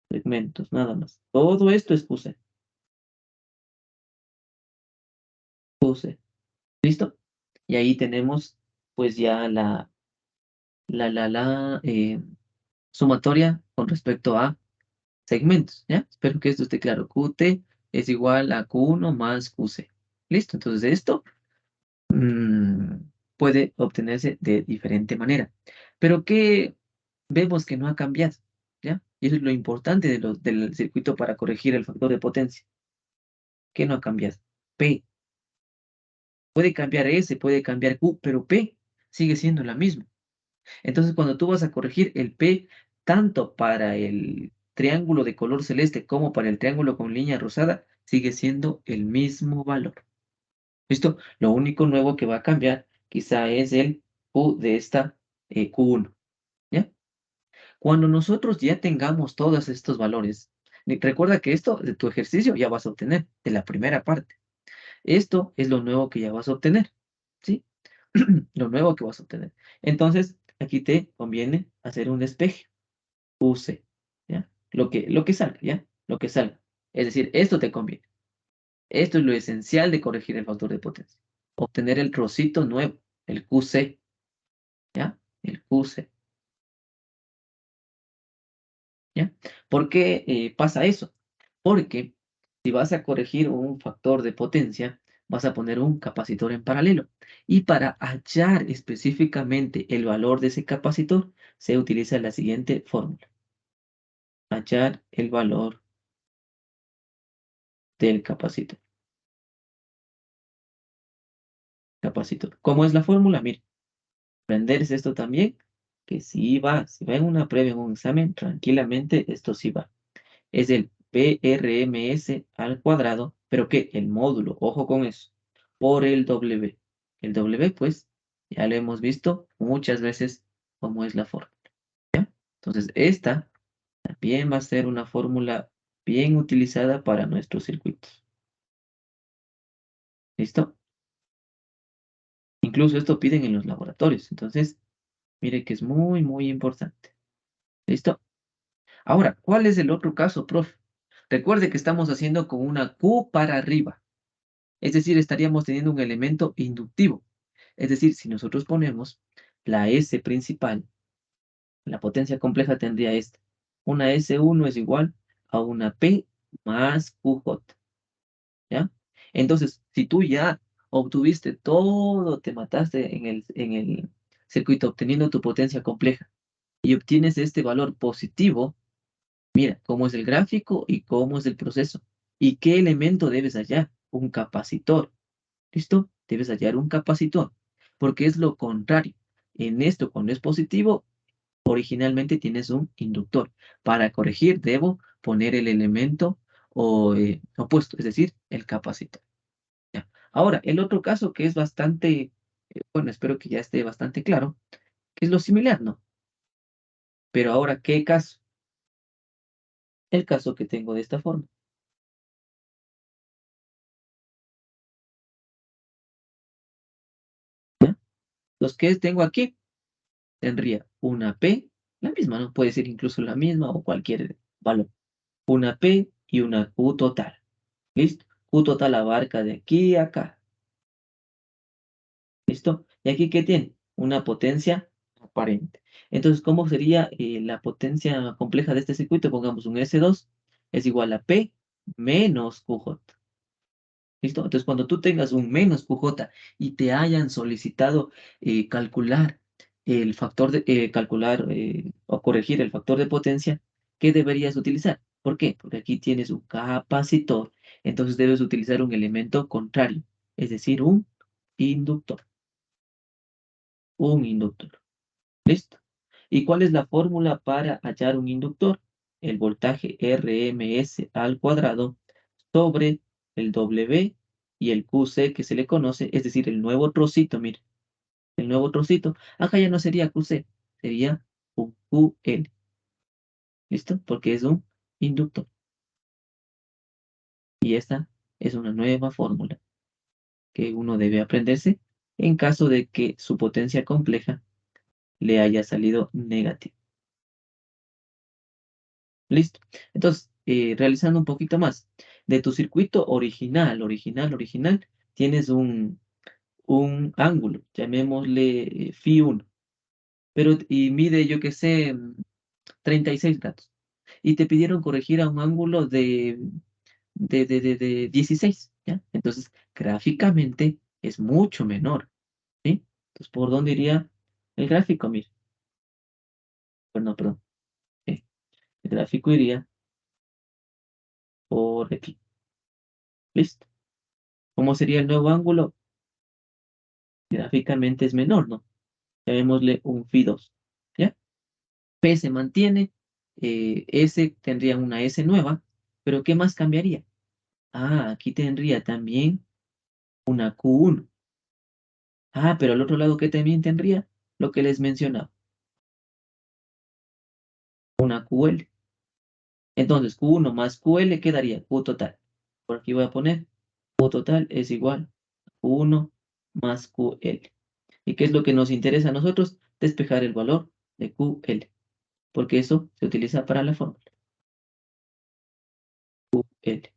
segmentos, nada más. Todo esto es QC, QC. ¿Listo? Y ahí tenemos pues ya la sumatoria con respecto a segmentos, ¿ya? Espero que esto esté claro. QT es igual a Q1 más QC. ¿Listo? Entonces esto mm, puede obtenerse de diferente manera. Pero ¿qué vemos que no ha cambiado? ¿Ya? Y eso es lo importante del circuito para corregir el factor de potencia. ¿Qué no ha cambiado? P. Puede cambiar S, puede cambiar Q, pero P sigue siendo la misma. Entonces, cuando tú vas a corregir el P, tanto para el triángulo de color celeste como para el triángulo con línea rosada, sigue siendo el mismo valor. ¿Listo? Lo único nuevo que va a cambiar quizá es el Q de esta Q1. ¿Ya? Cuando nosotros ya tengamos todos estos valores, recuerda que esto de tu ejercicio ya vas a obtener de la primera parte. Esto es lo nuevo que ya vas a obtener. ¿Sí? Lo nuevo que vas a obtener. Entonces, aquí te conviene hacer un despeje. Use, ¿ya? Lo que salga, ¿ya? Lo que salga. Es decir, esto te conviene. Esto es lo esencial de corregir el factor de potencia. Obtener el trocito nuevo, el QC, ¿ya? El QC, ¿ya? ¿Por qué pasa eso? Porque si vas a corregir un factor de potencia, vas a poner un capacitor en paralelo. Y para hallar específicamente el valor de ese capacitor, se utiliza la siguiente fórmula. Hallar el valor del capacitor. Capacitor. ¿Cómo es la fórmula? Mire, aprenderse esto también, que si va en una prueba, en un examen, tranquilamente esto sí va. Es el PRMS al cuadrado, pero ¿qué? El módulo, ojo con eso, por el W. El W, pues, ya lo hemos visto muchas veces cómo es la fórmula. Entonces, esta también va a ser una fórmula bien utilizada para nuestros circuitos. ¿Listo? Incluso esto piden en los laboratorios. Entonces, mire que es muy, muy importante. ¿Listo? Ahora, ¿cuál es el otro caso, profe? Recuerde que estamos haciendo con una Q para arriba. Es decir, estaríamos teniendo un elemento inductivo. Es decir, si nosotros ponemos la S principal, la potencia compleja tendría esta. Una S1 es igual a una P más QJ. ¿Ya? Entonces, si tú ya obtuviste todo, te mataste en el circuito obteniendo tu potencia compleja y obtienes este valor positivo, mira cómo es el gráfico y cómo es el proceso. ¿Y qué elemento debes hallar? Un capacitor. ¿Listo? Debes hallar un capacitor, porque es lo contrario. En esto, cuando es positivo, originalmente tienes un inductor. Para corregir, debo poner el elemento opuesto, es decir, el capacitor. ¿Ya? Ahora, el otro caso que es bastante, bueno, espero que ya esté bastante claro, que es lo similar, ¿no? Pero ahora, ¿qué caso? El caso que tengo de esta forma. ¿Ya? Los que tengo aquí tendría una P, la misma, ¿no? Puede ser incluso la misma o cualquier valor. una P y una Q total. ¿Listo? Q total abarca de aquí a acá. ¿Listo? ¿Y aquí qué tiene? Una potencia aparente. Entonces, ¿cómo sería la potencia compleja de este circuito? Pongamos un S2 es igual a P menos QJ. ¿Listo? Entonces, cuando tú tengas un menos QJ y te hayan solicitado calcular el factor de, calcular o corregir el factor de potencia, ¿qué deberías utilizar? ¿Por qué? Porque aquí tienes un capacitor, entonces debes utilizar un elemento contrario, es decir, un inductor, un inductor. ¿Listo? ¿Y cuál es la fórmula para hallar un inductor? El voltaje RMS al cuadrado sobre el W y el QC que se le conoce, es decir, el nuevo trocito, mire, el nuevo trocito. Acá ya no sería QC, sería un QL. ¿Listo? Porque es un inductor. Y esta es una nueva fórmula que uno debe aprenderse en caso de que su potencia compleja le haya salido negativa. Listo. Entonces, realizando un poquito más. De tu circuito original, tienes un ángulo, llamémosle phi 1, pero y mide, yo qué sé, 36 grados. Y te pidieron corregir a un ángulo de 16, ¿ya? Entonces, gráficamente es mucho menor, ¿sí? Entonces, ¿por dónde iría el gráfico? Mira, perdón. eh, el gráfico iría por aquí. ¿Listo? ¿Cómo sería el nuevo ángulo? Gráficamente es menor, ¿no? Llamémosle un phi 2, ¿ya? P se mantiene, S tendría una S nueva, pero ¿qué más cambiaría? Ah, aquí tendría también una Q1. Ah, pero al otro lado, ¿qué también tendría? Lo que les mencionaba, una QL. Entonces, Q1 más QL quedaría Q total. Por aquí voy a poner Q total es igual a Q1 más QL. ¿Y qué es lo que nos interesa a nosotros? Despejar el valor de QL, porque eso se utiliza para la fórmula QL.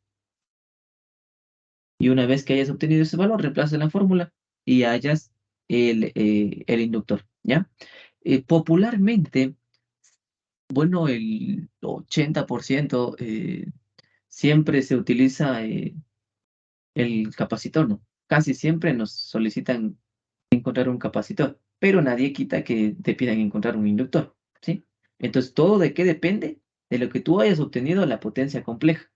Y una vez que hayas obtenido ese valor, reemplaza la fórmula y hayas el inductor, ¿ya? Popularmente, bueno, el 80% siempre se utiliza el capacitor, ¿no? Casi siempre nos solicitan encontrar un capacitor, pero nadie quita que te pidan encontrar un inductor, ¿sí? Entonces, ¿todo de qué depende? De lo que tú hayas obtenido la potencia compleja.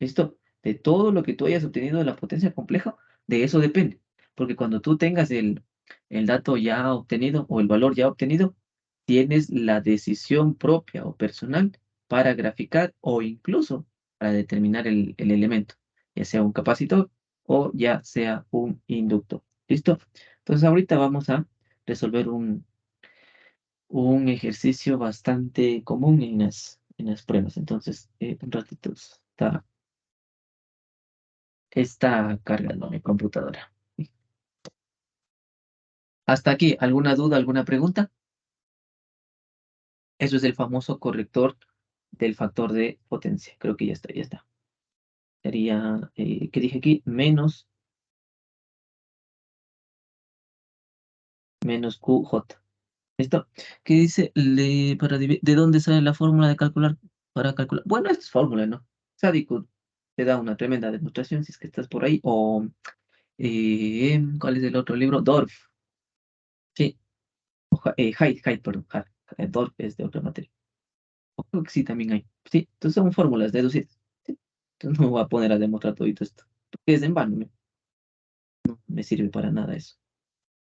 ¿Listo? De todo lo que tú hayas obtenido de la potencia compleja, de eso depende. Porque cuando tú tengas el dato ya obtenido o el valor ya obtenido, tienes la decisión propia o personal para graficar o incluso para determinar el elemento, ya sea un capacitor o ya sea un inductor. ¿Listo? Entonces ahorita vamos a resolver un ejercicio bastante común en las pruebas. Entonces, un ratito está cargando mi computadora. Hasta aquí, ¿alguna duda, alguna pregunta? Eso es el famoso corrector del factor de potencia. Creo que ya está, ya está. Sería, ¿qué dije aquí? Menos QJ. ¿Listo? ¿Qué dice? ¿De dónde sale la fórmula de calcular para calcular? Bueno, esta es fórmula, ¿no? Sadiko te da una tremenda demostración si es que estás por ahí. O, ¿cuál es el otro libro? Dorf. Sí. Hyde, perdón. Dorf es de otra materia. Creo que sí, también hay. Sí, entonces son fórmulas deducidas. Sí. Entonces no me voy a poner a demostrar todo esto. Porque es en vano, no me sirve para nada eso.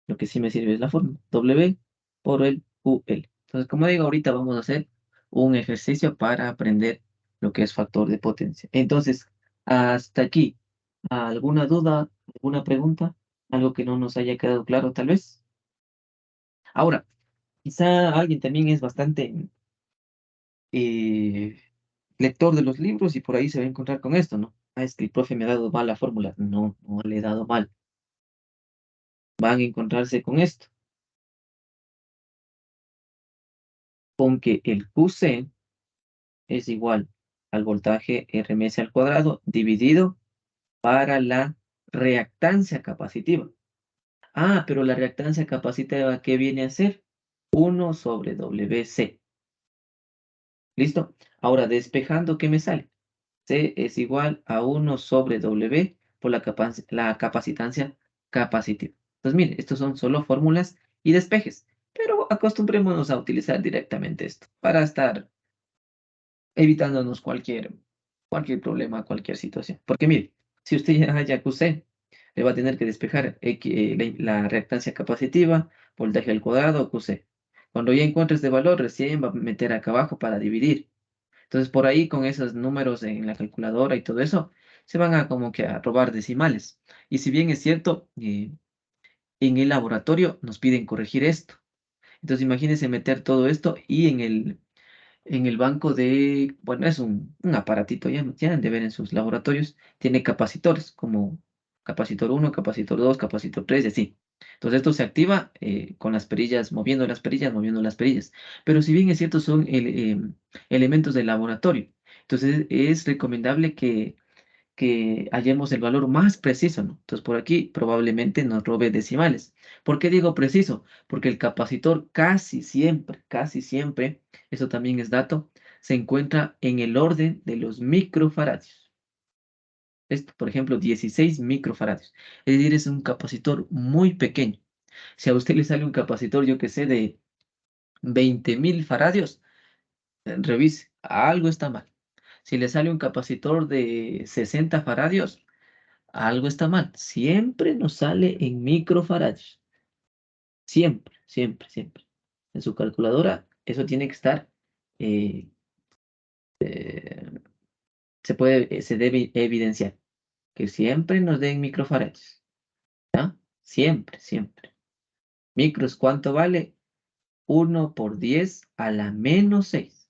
Lo que sí me sirve es la fórmula. W por el QL. Entonces, como digo, ahorita vamos a hacer un ejercicio para aprender lo que es factor de potencia. Entonces, hasta aquí. ¿Alguna duda? ¿Alguna pregunta? ¿Algo que no nos haya quedado claro, tal vez? Ahora, quizá alguien también es bastante eh, lector de los libros y por ahí se va a encontrar con esto, ¿no? Ah, es que el profe me ha dado mal la fórmula. No, no le he dado mal. Van a encontrarse con esto, con que el QC es igual al voltaje RMS al cuadrado dividido para la reactancia capacitiva. Ah, pero la reactancia capacitiva, ¿qué viene a ser? 1/WC. ¿Listo? Ahora, despejando, ¿qué me sale? C es igual a 1/W por la capacitancia capacitiva. Entonces, mire, estos son solo fórmulas y despejes, pero acostumbrémonos a utilizar directamente esto para estar evitándonos cualquier problema, cualquier situación. Porque mire, si usted ya QC, le va a tener que despejar la reactancia capacitiva, voltaje al cuadrado, QC. Cuando ya encuentres de valor, recién va a meter acá abajo para dividir. Entonces, por ahí con esos números en la calculadora y todo eso, se van a como que a robar decimales. Y si bien es cierto, en el laboratorio nos piden corregir esto. Entonces, imagínense meter todo esto y en el banco bueno, es un aparatito, ya han de ver en sus laboratorios, tiene capacitores, como capacitor 1, capacitor 2, capacitor 3 y así. Entonces esto se activa con las perillas, moviendo las perillas, moviendo las perillas. Pero si bien es cierto, son elementos del laboratorio. Entonces es recomendable que hallemos el valor más preciso, ¿no? Entonces por aquí probablemente nos robe decimales. ¿Por qué digo preciso? Porque el capacitor casi siempre, eso también es dato, se encuentra en el orden de los microfaradios. Esto, por ejemplo, 16 microfaradios. Es decir, es un capacitor muy pequeño. Si a usted le sale un capacitor, yo que sé, de 20.000 faradios, revise, algo está mal. Si le sale un capacitor de 60 faradios, algo está mal. Siempre nos sale en microfaradios. Siempre, siempre, siempre. En su calculadora, eso tiene que estar, eh, eh, se debe evidenciar que siempre nos den microfaradios. ¿Ya? Siempre, siempre. Micros, ¿cuánto vale? 1 por 10 a la -6.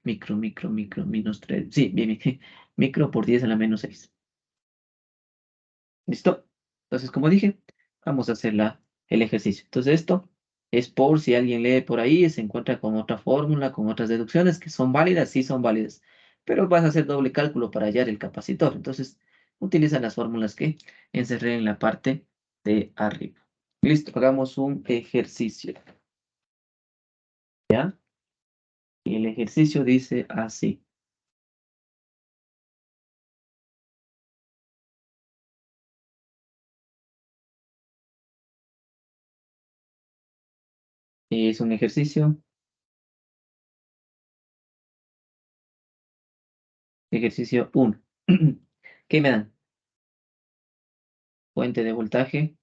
Micro, -3. Sí, bien, bien. Micro por 10 a la -6. ¿Listo? Entonces, como dije, vamos a hacer el ejercicio. Entonces, esto es por si alguien lee por ahí y se encuentra con otra fórmula, con otras deducciones que son válidas, sí son válidas, pero vas a hacer doble cálculo para hallar el capacitor. Entonces, utiliza las fórmulas que encerré en la parte de arriba. Listo, hagamos un ejercicio. ¿Ya? Y el ejercicio dice así. Es un ejercicio 1. ¿Qué me dan? Fuente de voltaje,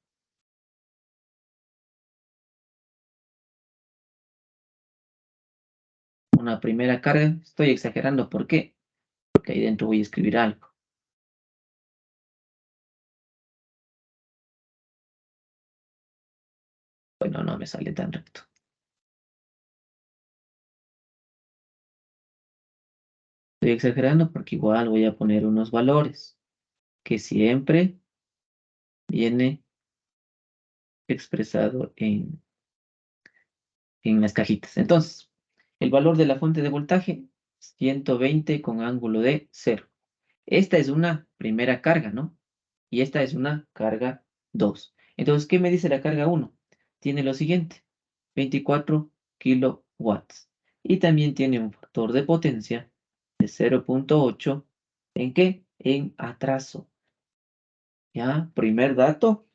una primera carga. Estoy exagerando, ¿por qué? Porque ahí dentro voy a escribir algo. Bueno, no me sale tan recto. Estoy exagerando porque igual voy a poner unos valores que siempre viene expresado en las cajitas. Entonces, el valor de la fuente de voltaje, 120 con ángulo de 0. Esta es una primera carga, ¿no? Y esta es una carga 2. Entonces, ¿qué me dice la carga 1? Tiene lo siguiente, 24 kilowatts. Y también tiene un factor de potencia de 0.8. ¿En qué? En atraso. ¿Ya? Primer dato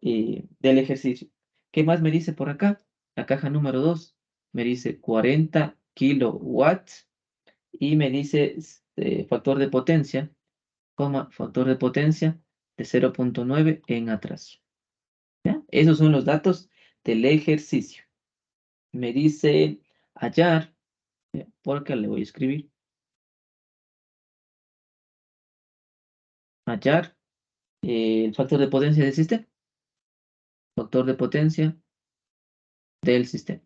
del ejercicio. ¿Qué más me dice por acá? La caja número 2 me dice 40 kilowatts y me dice factor de potencia, factor de potencia de 0.9 en atraso. ¿Ya? Esos son los datos del ejercicio. Me dice hallar, por acá le voy a escribir, hallar el factor de potencia del sistema. Factor de potencia del sistema.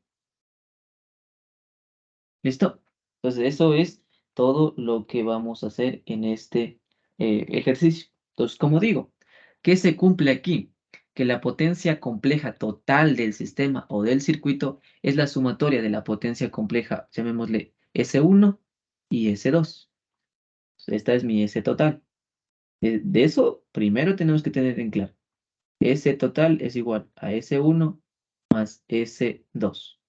¿Listo? Entonces, eso es todo lo que vamos a hacer en este ejercicio. Entonces, como digo, ¿qué se cumple aquí? Que la potencia compleja total del sistema o del circuito es la sumatoria de la potencia compleja, llamémosle S1 y S2. Esta es mi S total. De eso, primero tenemos que tener en claro. S total es igual a S1 más S2.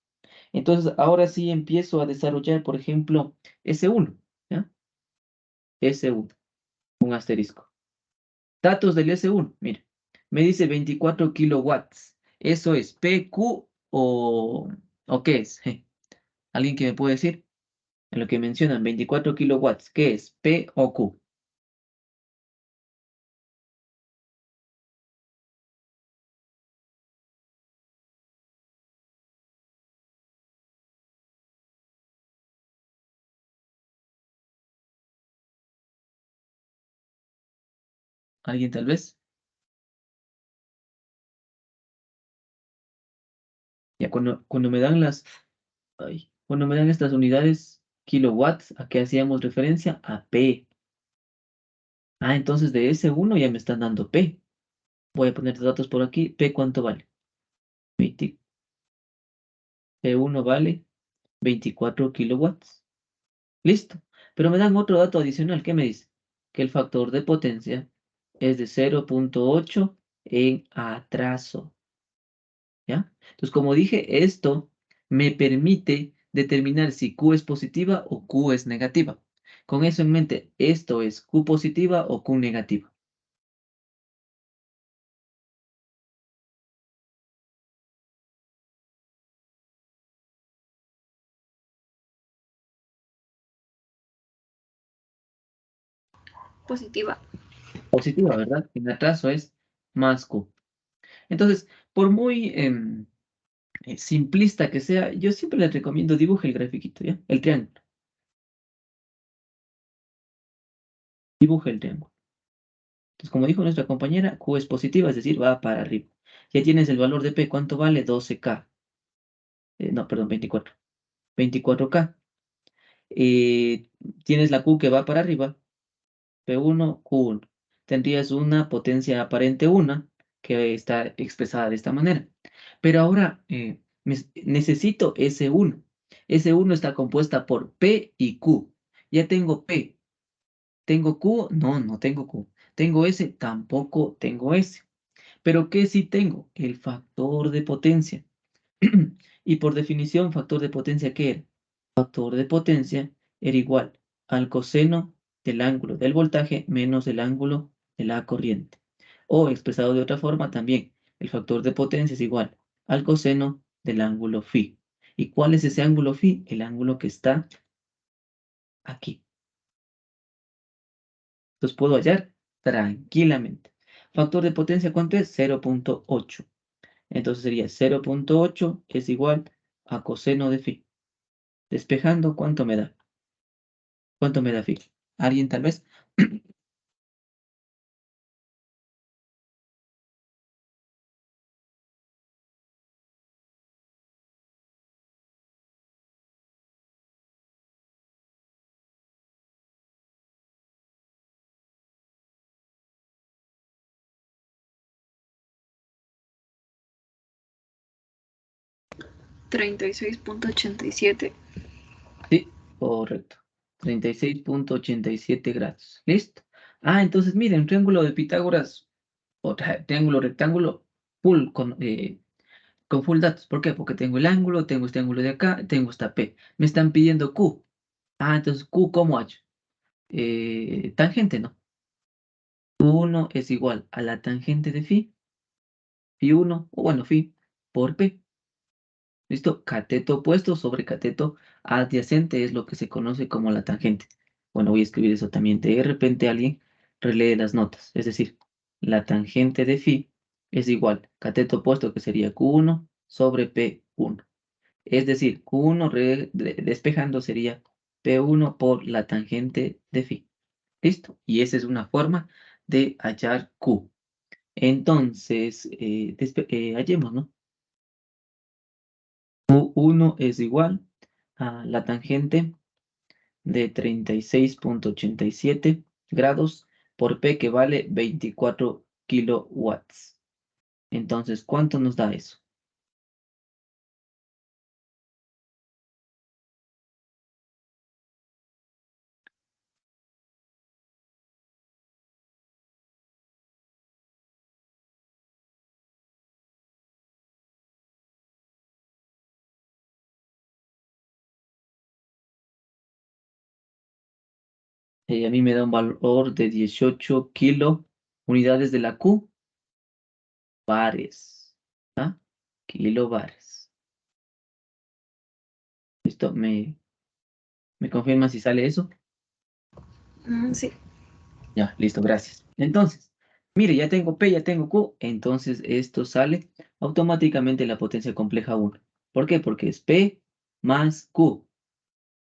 Entonces, ahora sí empiezo a desarrollar, por ejemplo, S1, ¿ya? S1, un asterisco. Datos del S1, mira, me dice 24 kilowatts. ¿Eso es PQ o qué es? ¿Alguien que me puede decir? En lo que mencionan 24 kilowatts, ¿qué es? ¿P o Q? ¿Alguien tal vez? Ya cuando me dan cuando me dan estas unidades kilowatts, ¿a qué hacíamos referencia? A P. Ah, entonces de S1 ya me están dando P. Voy a poner los datos por aquí. P, ¿cuánto vale? 20. P1 vale 24 kilowatts. Listo. Pero me dan otro dato adicional. ¿Qué me dice? Que el factor de potencia es de 0.8 en atraso. ¿Ya? Entonces, como dije, esto me permite determinar si Q es positiva o Q es negativa. Con eso en mente, ¿esto es Q positiva o Q negativa? Positiva. Positiva, ¿verdad? En atraso es más Q. Entonces, por muy simplista que sea, yo siempre les recomiendo dibuje el grafiquito, ¿ya? El triángulo. Dibuje el triángulo. Entonces, como dijo nuestra compañera, Q es positiva, es decir, va para arriba. Ya tienes el valor de P, ¿cuánto vale? 12K. No, perdón, 24. 24K. Eh, Tienes la Q que va para arriba, P1, Q1. Tendrías una potencia aparente 1 que está expresada de esta manera. Pero ahora necesito S1. S1 está compuesta por P y Q. Ya tengo P. ¿Tengo Q? No, no tengo Q. ¿Tengo S? Tampoco tengo S. Pero ¿qué sí tengo? El factor de potencia. Y por definición, factor de potencia, ¿qué era? Factor de potencia era igual al coseno del ángulo del voltaje menos el ángulo de la corriente. O expresado de otra forma también, el factor de potencia es igual al coseno del ángulo phi. ¿Y cuál es ese ángulo phi? El ángulo que está aquí. Entonces puedo hallar tranquilamente. Factor de potencia, ¿cuánto es? 0.8. Entonces sería 0.8 es igual a coseno de phi. Despejando, ¿cuánto me da? ¿Cuánto me da phi? ¿Alguien tal vez? 36.87. Sí, correcto. 36.87 grados. ¿Listo? Ah, entonces miren, triángulo de Pitágoras o triángulo rectángulo con full datos. ¿Por qué? Porque tengo el ángulo, tengo este ángulo de acá, tengo esta P. Me están pidiendo Q. Ah, entonces Q, ¿cómo hallo? Tangente, ¿no? Q1 es igual a la tangente de phi, phi1, o bueno, phi por P. ¿Listo? Cateto opuesto sobre cateto adyacente es lo que se conoce como la tangente. Bueno, voy a escribir eso también. De repente alguien relee las notas. Es decir, la tangente de phi es igual cateto opuesto que sería Q1 sobre P1. Es decir, Q1 despejando sería P1 por la tangente de phi. ¿Listo? Y esa es una forma de hallar Q. Entonces, hallemos, ¿no? Q1 es igual a la tangente de 36.87 grados por P que vale 24 kilowatts. Entonces, ¿cuánto nos da eso? A mí me da un valor de 18 unidades de la Q, bares. ¿Ah? Kilobares. ¿Listo? ¿Me confirma si sale eso? Sí. Ya, listo, gracias. Entonces, mire, ya tengo P, ya tengo Q, entonces esto sale automáticamente la potencia compleja 1. ¿Por qué? Porque es P más Q.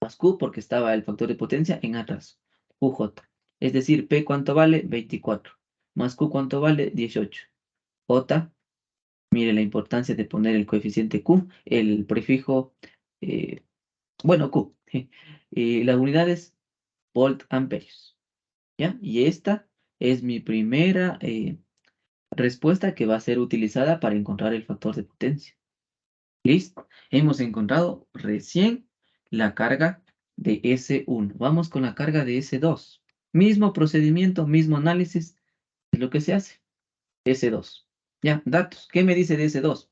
Más Q porque estaba el factor de potencia en atrás. QJ. Es decir, P ¿cuánto vale? 24. Más Q ¿cuánto vale? 18. J, mire la importancia de poner el coeficiente Q, el prefijo, bueno, Q. Y las unidades volt amperios. ¿Ya? Y esta es mi primera respuesta que va a ser utilizada para encontrar el factor de potencia. ¿Listo? Hemos encontrado recién la carga de S1. Vamos con la carga de S2. Mismo procedimiento, mismo análisis, es lo que se hace. S2. Ya, datos. ¿Qué me dice de S2?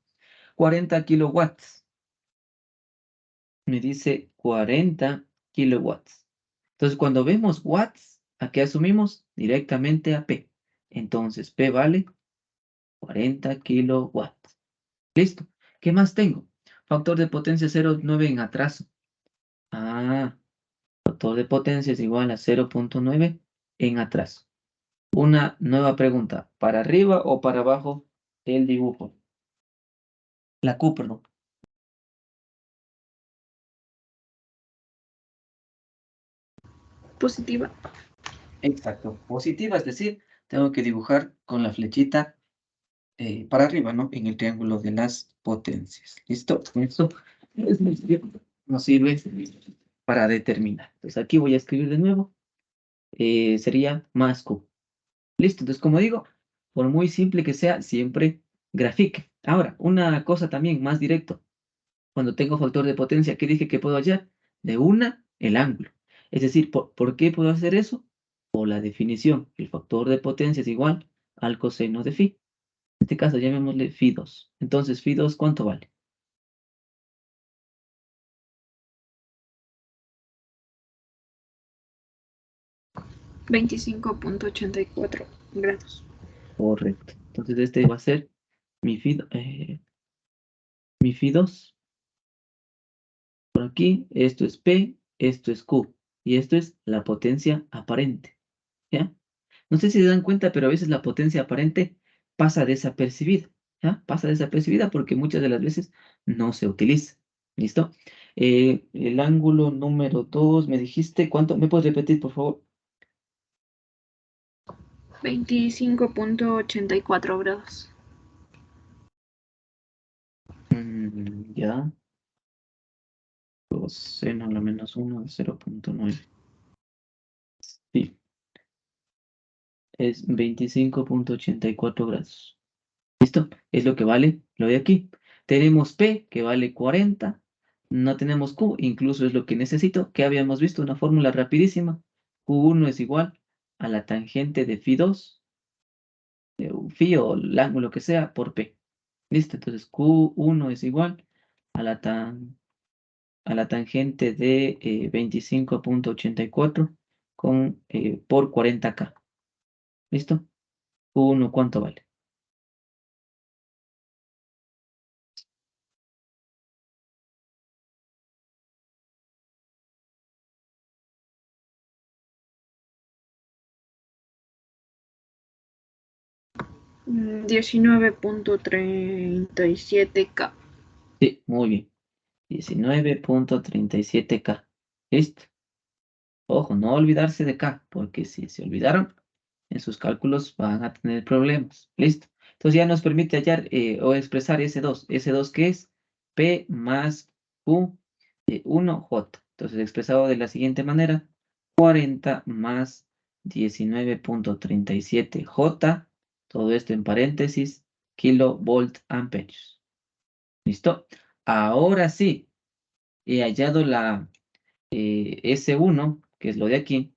40 kilowatts. Me dice 40 kilowatts. Entonces, cuando vemos watts, ¿a qué asumimos? Directamente a P. Entonces, P vale 40 kilowatts. Listo. ¿Qué más tengo? Factor de potencia 0,9 en atraso. Ah, factor de potencia es igual a 0,9 en atraso. Una nueva pregunta. ¿Para arriba o para abajo el dibujo? La Q, perdón. Positiva. Exacto. Positiva, es decir, tengo que dibujar con la flechita para arriba, ¿no? En el triángulo de las potencias. ¿Listo? Esto nos sirve para determinar. Entonces aquí voy a escribir de nuevo. Sería más Q. Listo. Entonces, como digo, por muy simple que sea, siempre grafique. Ahora, una cosa también más directo. Cuando tengo factor de potencia, ¿qué dije que puedo hallar? De una, el ángulo. Es decir, ¿por qué puedo hacer eso? Por la definición. El factor de potencia es igual al coseno de phi. En este caso, llamémosle phi2. Entonces, phi2, ¿cuánto vale? 25.84 grados. Correcto. Entonces, este va a ser mi phi2. Por aquí, esto es P, esto es Q. Y esto es la potencia aparente. ¿Ya? No sé si se dan cuenta, pero a veces la potencia aparente pasa desapercibida. ¿Ya? Pasa desapercibida porque muchas de las veces no se utiliza. ¿Listo? El ángulo número 2, me dijiste, ¿cuánto? ¿Me puedes repetir, por favor? 25.84 grados. Ya. Coseno a la menos 1 de 0,9. Sí, es 25.84 grados. ¿Listo? Es lo que vale lo de aquí. Tenemos P, que vale 40. No tenemos Q, incluso es lo que necesito. Que habíamos visto una fórmula rapidísima. Q1 es igual a la tangente de phi2, phi o el ángulo que sea, por P. ¿Listo? Entonces Q1 es igual a la tangente de 25.84 por 40K. ¿Listo? Q1, ¿cuánto vale? 19.37 K. Sí, muy bien. 19.37K. ¿Listo? Ojo, no olvidarse de K, porque si se olvidaron, en sus cálculos van a tener problemas. ¿Listo? Entonces ya nos permite hallar o expresar S2. ¿S2 qué es? P más Q 1J. Entonces expresado de la siguiente manera, 40 más 19.37J, todo esto en paréntesis, kilovolt amperios. ¿Listo? Ahora sí, he hallado la S1, que es lo de aquí,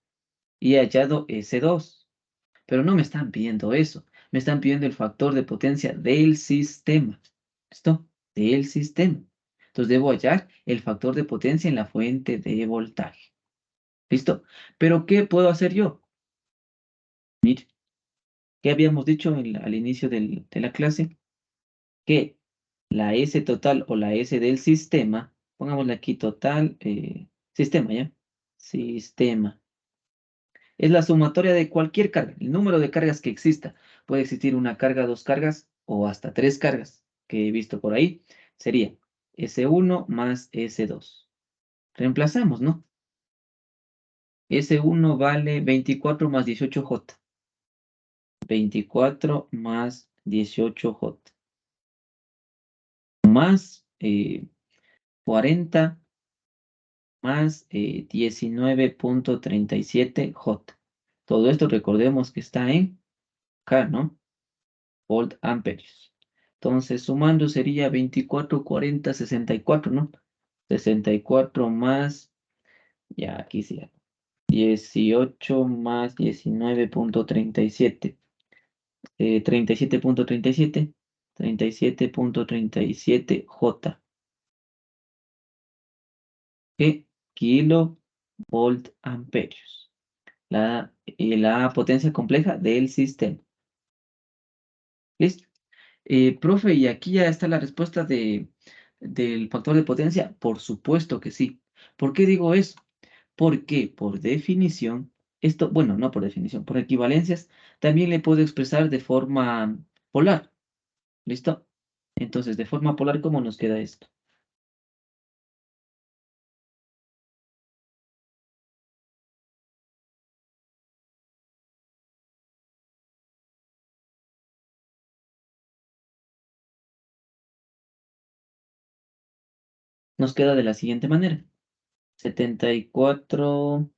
y he hallado S2. Pero no me están pidiendo eso. Me están pidiendo el factor de potencia del sistema. ¿Listo? Del sistema. Entonces debo hallar el factor de potencia en la fuente de voltaje. ¿Listo? Pero ¿qué puedo hacer yo? Mire, ¿qué habíamos dicho al inicio de la clase? Que la S total o la S del sistema, pongámosle aquí total, sistema, ¿ya? Sistema. Es la sumatoria de cualquier carga, el número de cargas que exista. Puede existir una carga, dos cargas o hasta tres cargas que he visto por ahí. Sería S1 más S2. Reemplazamos, ¿no? S1 vale 24 más 18J. 24 más 18J. Más 40 más 19,37J. Todo esto recordemos que está en K, ¿no? Volt amperios. Entonces, sumando sería 24, 40, 64, ¿no? 64 más, ya aquí sí, 18 más 19,37. 37,37. 37,37J. ¿Qué? Kilovolt amperios. La potencia compleja del sistema. ¿Listo? Profe, y aquí ya está la respuesta del factor de potencia. Por supuesto que sí. ¿Por qué digo eso? Porque por definición, esto, bueno, no por definición, por equivalencias, también le puedo expresar de forma polar. ¿Listo? Entonces, de forma polar, ¿cómo nos queda esto? Nos queda de la siguiente manera. 74,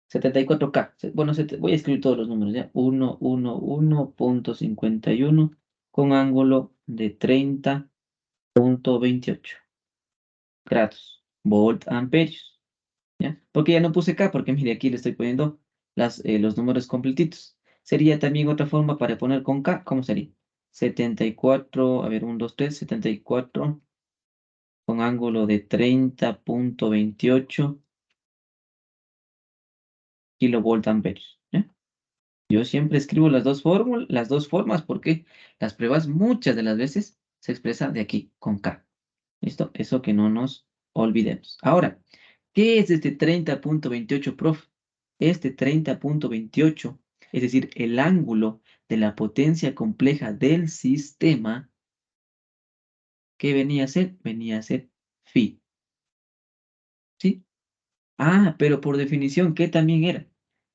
74K. Bueno, voy a escribir todos los números, ¿ya? 111,51 con ángulo de 30,28 grados. Volt amperios, ¿ya? Porque ya no puse K, porque mire, aquí le estoy poniendo los números completitos. Sería también otra forma para poner con K, ¿cómo sería? 74, a ver, 1, 2, 3, 74 con ángulo de 30,28 kilovolt amperios, ¿ya? Yo siempre escribo las dos formas porque las pruebas muchas de las veces se expresa de aquí, con K. ¿Listo? Eso que no nos olvidemos. Ahora, ¿qué es este 30,28, prof? Este 30,28, es decir, el ángulo de la potencia compleja del sistema, ¿qué venía a ser? Venía a ser phi. ¿Sí? Ah, pero por definición, ¿qué también era?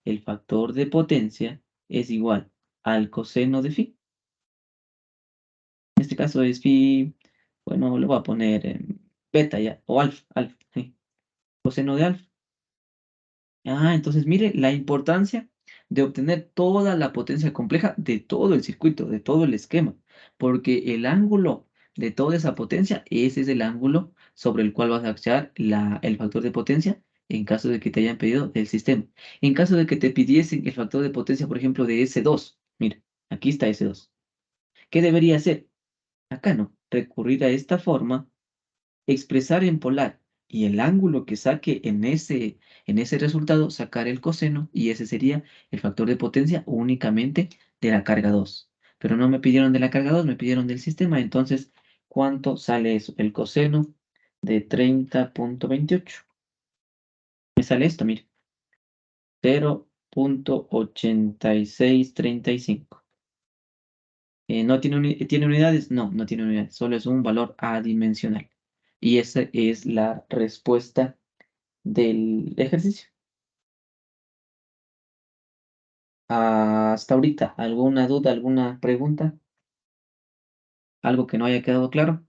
El factor de potencia es igual al coseno de phi. En este caso es phi, bueno, le voy a poner beta ya, o alfa, alfa, sí, coseno de alfa. Ah, entonces mire la importancia de obtener toda la potencia compleja de todo el circuito, de todo el esquema, porque el ángulo de toda esa potencia, ese es el ángulo sobre el cual vas a achar el factor de potencia en caso de que te hayan pedido del sistema. En caso de que te pidiesen el factor de potencia, por ejemplo, de S2, mira, aquí está S2. ¿Qué debería hacer? Acá no, recurrir a esta forma, expresar en polar y el ángulo que saque en ese resultado, sacar el coseno y ese sería el factor de potencia únicamente de la carga 2. Pero no me pidieron de la carga 2, me pidieron del sistema. Entonces, ¿cuánto sale eso? El coseno de 30,28. Me sale esto, mire, 0,8635. ¿No tiene unidades? No, no tiene unidades, solo es un valor adimensional. Y esa es la respuesta del ejercicio. Hasta ahorita, ¿alguna duda, alguna pregunta? ¿Algo que no haya quedado claro?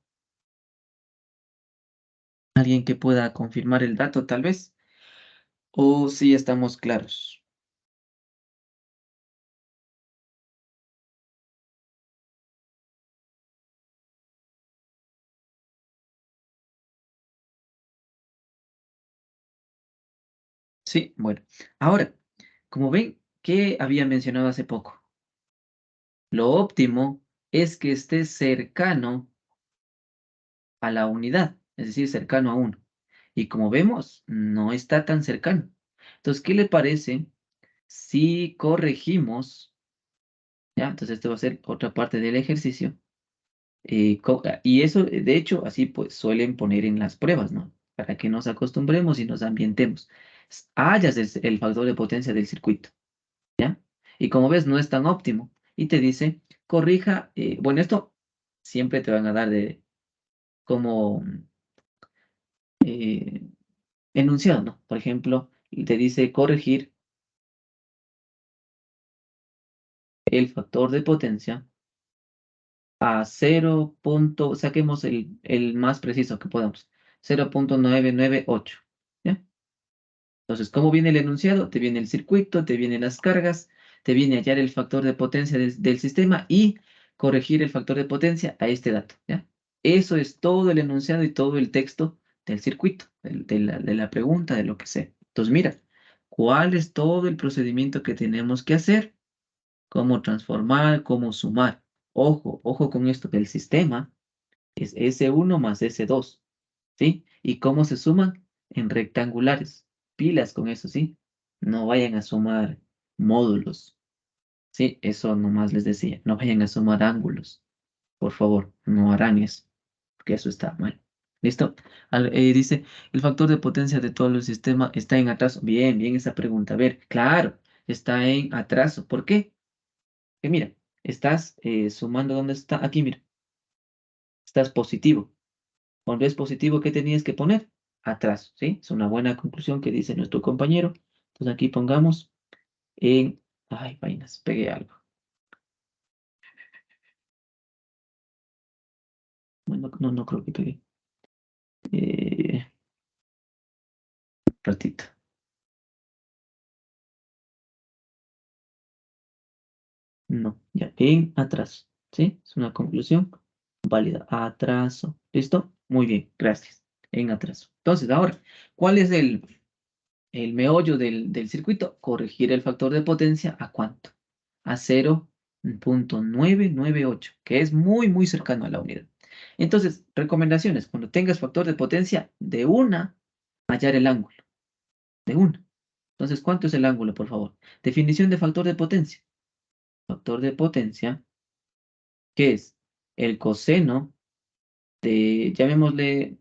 ¿Alguien que pueda confirmar el dato, tal vez? ¿O sí estamos claros? Sí, bueno. Ahora, como ven, ¿qué había mencionado hace poco? Lo óptimo es que esté cercano a la unidad, es decir, cercano a 1. Y como vemos, no está tan cercano. Entonces, ¿qué le parece si corregimos? ¿Ya? Entonces, esto va a ser otra parte del ejercicio. Y eso, de hecho, así pues suelen poner en las pruebas, ¿no? Para que nos acostumbremos y nos ambientemos. Hallas el factor de potencia del circuito, ¿ya? Y como ves, no es tan óptimo. Y te dice, corrija, bueno, esto siempre te van a dar de como eh, enunciado, ¿no? Por ejemplo, te dice corregir el factor de potencia a 0. Saquemos el más preciso que podamos, 0,998, ¿ya? Entonces, ¿cómo viene el enunciado? Te viene el circuito, te vienen las cargas, te viene hallar el factor de potencia del sistema y corregir el factor de potencia a este dato, ¿ya? Eso es todo el enunciado y todo el texto del circuito, de la pregunta, de lo que sea. Entonces, mira, ¿cuál es todo el procedimiento que tenemos que hacer? ¿Cómo transformar? ¿Cómo sumar? Ojo, ojo con esto, que el sistema es S1 más S2, ¿sí? ¿Y cómo se suman? En rectangulares. Pilas con eso, ¿sí? No vayan a sumar módulos, ¿sí? Eso nomás les decía. No vayan a sumar ángulos. Por favor, no harán eso, porque eso está mal. ¿Listo? Dice, el factor de potencia de todo el sistema está en atraso. Bien, bien esa pregunta. A ver, claro, está en atraso. ¿Por qué? Que mira, estás sumando, ¿dónde está? Aquí, mira, estás positivo. Cuando es positivo, ¿qué tenías que poner? Atrás, ¿sí? Es una buena conclusión que dice nuestro compañero. Entonces aquí pongamos en... Ay, vainas, pegué algo. Bueno, no, no creo que pegué. Ratito. No, ya, en atraso, ¿sí? Es una conclusión válida. Atraso. ¿Listo? Muy bien, gracias. En atraso. Entonces, ahora, ¿cuál es el meollo del circuito? Corregir el factor de potencia ¿a cuánto? A 0,998, que es muy, muy cercano a la unidad. Entonces, recomendaciones, cuando tengas factor de potencia, de una, hallar el ángulo, de una. Entonces, ¿cuánto es el ángulo, por favor? Definición de factor de potencia. Factor de potencia, que es el coseno de, llamémosle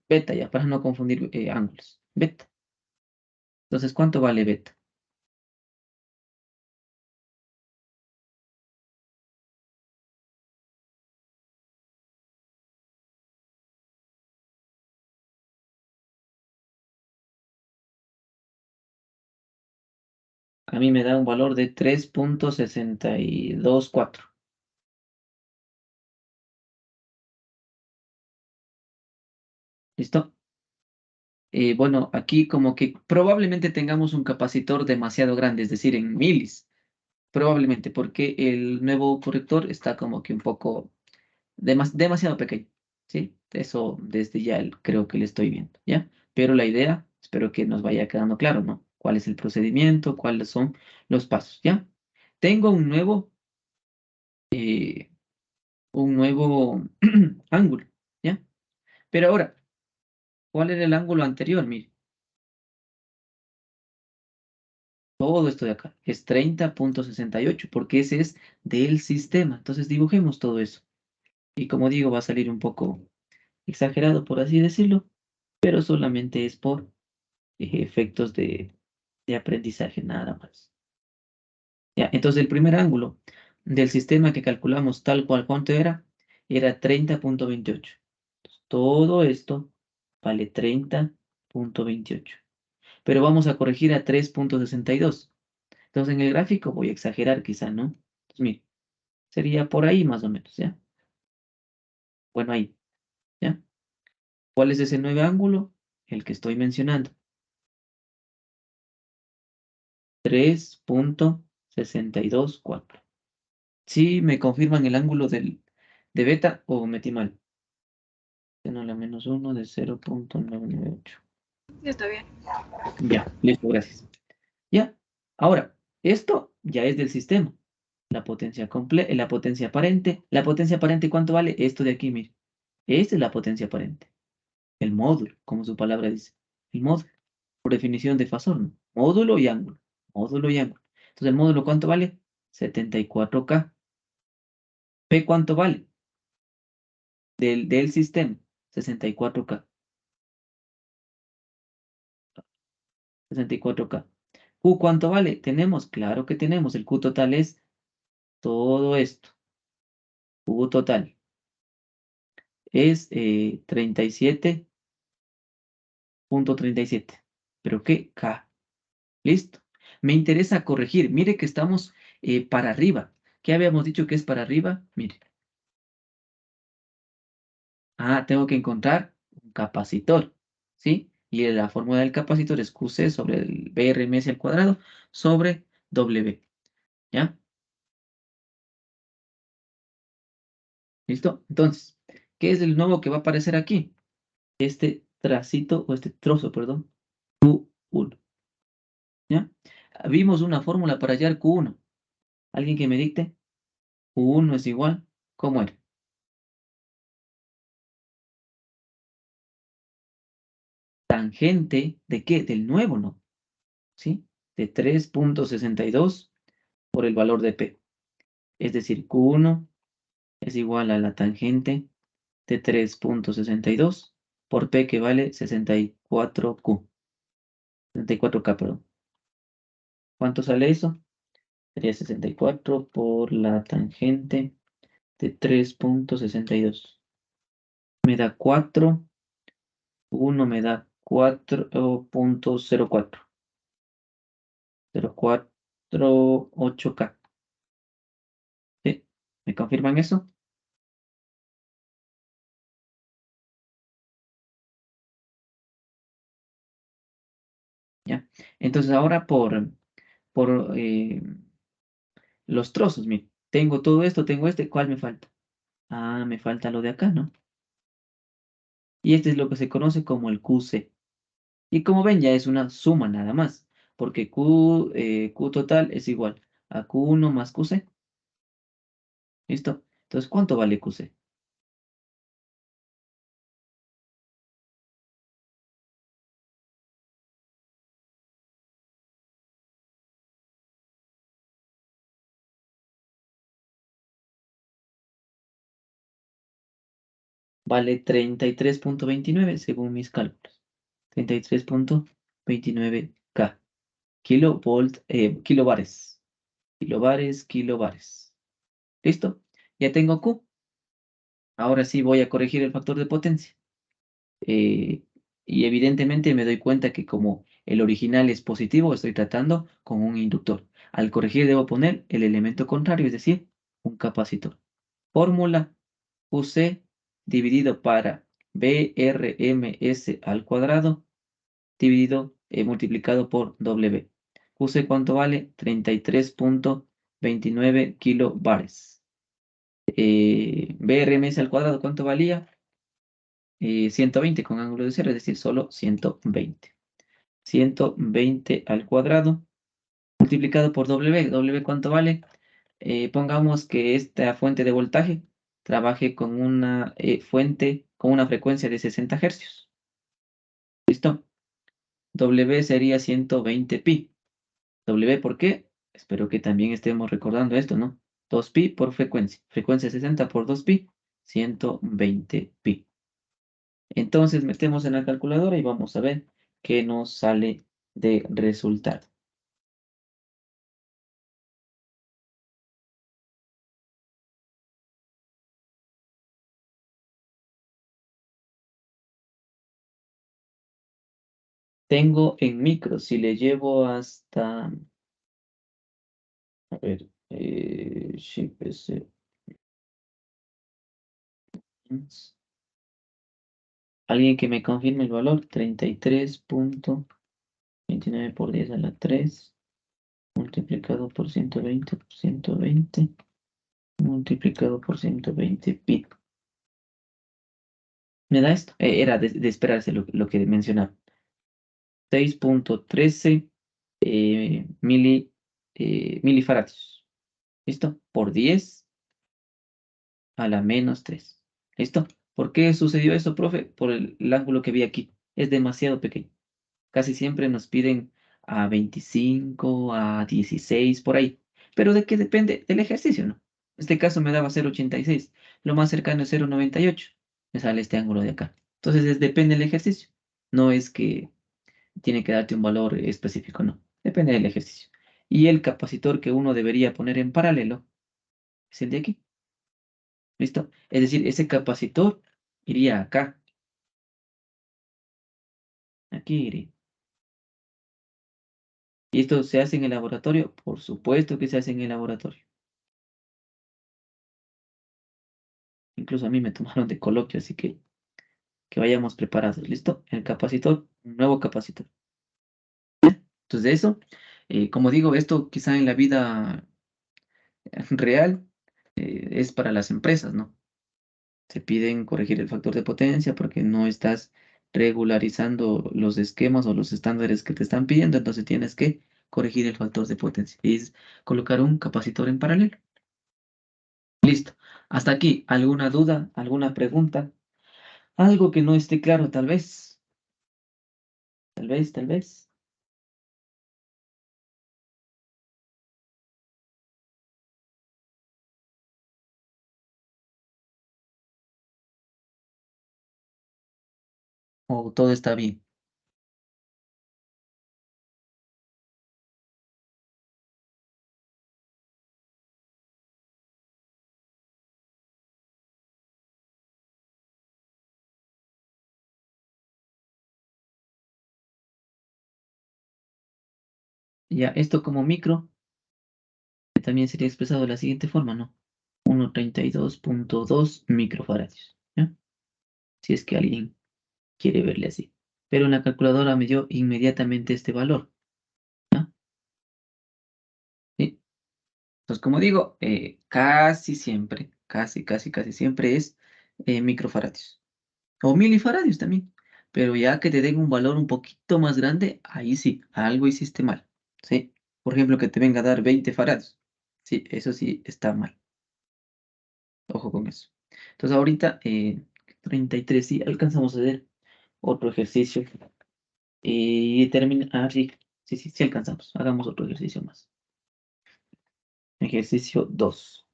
beta, ya, para no confundir ángulos. Beta. Entonces, ¿cuánto vale beta? A mí me da un valor de 3,624. ¿Listo? Bueno, aquí como que probablemente tengamos un capacitor demasiado grande, es decir, en milis. Probablemente, porque el nuevo corrector está como que un poco demasiado pequeño. ¿Sí? Eso desde ya creo que le estoy viendo, ¿ya? Pero la idea, espero que nos vaya quedando claro, ¿no? ¿Cuál es el procedimiento? ¿Cuáles son los pasos? ¿Ya? Tengo eh, un nuevo ángulo, ¿ya? Pero ahora, ¿cuál era el ángulo anterior? Mire, todo esto de acá es 30,68, porque ese es del sistema. Entonces dibujemos todo eso. Y como digo, va a salir un poco exagerado, por así decirlo, pero solamente es por efectos de aprendizaje, nada más. ¿Ya? Entonces el primer ángulo del sistema que calculamos tal cual, ¿cuánto era? Era 30,28. Todo esto vale 30,28. Pero vamos a corregir a 3,62. Entonces en el gráfico voy a exagerar quizá, ¿no? Entonces, mire, sería por ahí más o menos, ¿ya? Bueno, ahí, ¿ya? ¿Cuál es ese nuevo ángulo? El que estoy mencionando. 3,624. ¿Sí me confirman el ángulo de beta o metí mal? Tengo la -1 de 0,998. Ya está bien. Ya, listo, gracias. Ya, ahora, esto ya es del sistema. La potencia aparente. ¿La potencia aparente cuánto vale? Esto de aquí, mire. Esta es la potencia aparente. El módulo, como su palabra dice. El módulo. por definición de fasor, ¿no? Módulo y ángulo. Módulo y ángulo. Entonces, ¿el módulo cuánto vale? 74K. P, ¿cuánto vale? Del sistema, 64K. 64K. Q, ¿cuánto vale? Tenemos, claro que tenemos. El Q total es todo esto. Q total es 37.37. ¿Pero qué? K. Listo. Me interesa corregir. Mire que estamos para arriba. ¿Qué habíamos dicho que es para arriba? Mire. Tengo que encontrar un capacitor, ¿sí? Y la fórmula del capacitor es QC sobre el BRMS al cuadrado sobre W, ¿ya? ¿Listo? Entonces, ¿qué es el nuevo que va a aparecer aquí? Este tracito, o este trozo, perdón, Q1, ¿ya? Vimos una fórmula para hallar Q1. ¿Alguien que me dicte? Q1 es igual, ¿cómo era? Tangente, ¿de qué? Del nuevo, ¿no? ¿Sí? De 3.62 por el valor de P. Es decir, Q1 es igual a la tangente de 3.62 por P, que vale 64K, perdón. ¿Cuánto sale eso? Sería 64 por la tangente de 3.62. Me da 4, 1 me da 4.04. 0.48K. ¿Sí? ¿Me confirman eso? ¿Ya? Entonces ahora por los trozos, miren. Tengo todo esto, tengo este, ¿cuál me falta? Me falta lo de acá, ¿no? Y este es lo que se conoce como el QC. Y como ven, ya es una suma nada más, porque Q total es igual a Q1 más QC. ¿Listo? Entonces, ¿cuánto vale QC? Vale 33.29 según mis cálculos. 33.29K. Kilobares. Kilobares. ¿Listo? Ya tengo Q. Ahora sí voy a corregir el factor de potencia. Eh, y evidentemente me doy cuenta que como el original es positivo, estoy tratando con un inductor. Al corregir debo poner el elemento contrario, es decir, un capacitor. Fórmula UC dividido para BRMS al cuadrado dividido, multiplicado por W. UC, ¿cuánto vale? 33.29 kilobares. BRMS al cuadrado, ¿cuánto valía? 120 con ángulo de cero, es decir, solo 120. 120 al cuadrado multiplicado por W. ¿W cuánto vale? Pongamos que esta fuente de voltaje trabaje con una fuente con una frecuencia de 60 hercios. ¿Listo? W sería 120 pi. ¿W por qué? Espero que también estemos recordando esto, ¿no? 2 pi por frecuencia. Frecuencia 60 por 2 pi, 120 pi. Entonces metemos en la calculadora y vamos a ver qué nos sale de resultado. Tengo en micro, si le llevo hasta, a ver, Shift S, alguien que me confirme el valor, 33.29 por 10 a la 3, multiplicado por 120 multiplicado por 120 pi. ¿Me da esto? Era de esperarse lo que mencionaba. 6.13 milifaradios. ¿Listo? Por 10 a la menos 3. ¿Listo? ¿Por qué sucedió eso, profe? Por el ángulo que vi aquí. Es demasiado pequeño. Casi siempre nos piden a 25, a 16, por ahí. Pero ¿de qué depende? Del ejercicio, ¿no? En este caso me daba 0,86. Lo más cercano es 0,98. Me sale este ángulo de acá. Entonces depende del ejercicio. No es que tiene que darte un valor específico, no. Depende del ejercicio. Y el capacitor que uno debería poner en paralelo es el de aquí. ¿Listo? Es decir, ese capacitor iría acá. Aquí iría. ¿Y esto se hace en el laboratorio? Por supuesto que se hace en el laboratorio. Incluso a mí me tomaron de coloquio, así que vayamos preparados. ¿Listo? El capacitor, un nuevo capacitor. Entonces, eso, como digo, esto quizá en la vida real es para las empresas, ¿no? Se piden corregir el factor de potencia porque no estás regularizando los esquemas o los estándares que te están pidiendo, entonces tienes que corregir el factor de potencia. Y es colocar un capacitor en paralelo. Listo. Hasta aquí, ¿alguna duda, alguna pregunta? Algo que no esté claro, tal vez. Tal vez, tal vez. O todo está bien. Ya, esto como micro también sería expresado de la siguiente forma, ¿no? 132,2 microfaradios, ¿ya? Si es que alguien quiere verle así. Pero en la calculadora me dio inmediatamente este valor, ¿ya? ¿Sí? Entonces, como digo, casi siempre, casi siempre es microfaradios. O milifaradios también. Pero ya que te den un valor un poquito más grande, ahí sí, algo hiciste mal. ¿Sí? Por ejemplo, que te venga a dar 20 faradios. Sí, eso sí está mal. Ojo con eso. Entonces ahorita 33, sí, alcanzamos a hacer otro ejercicio. Y termina. Ah, sí, sí alcanzamos. Hagamos otro ejercicio más. Ejercicio 2.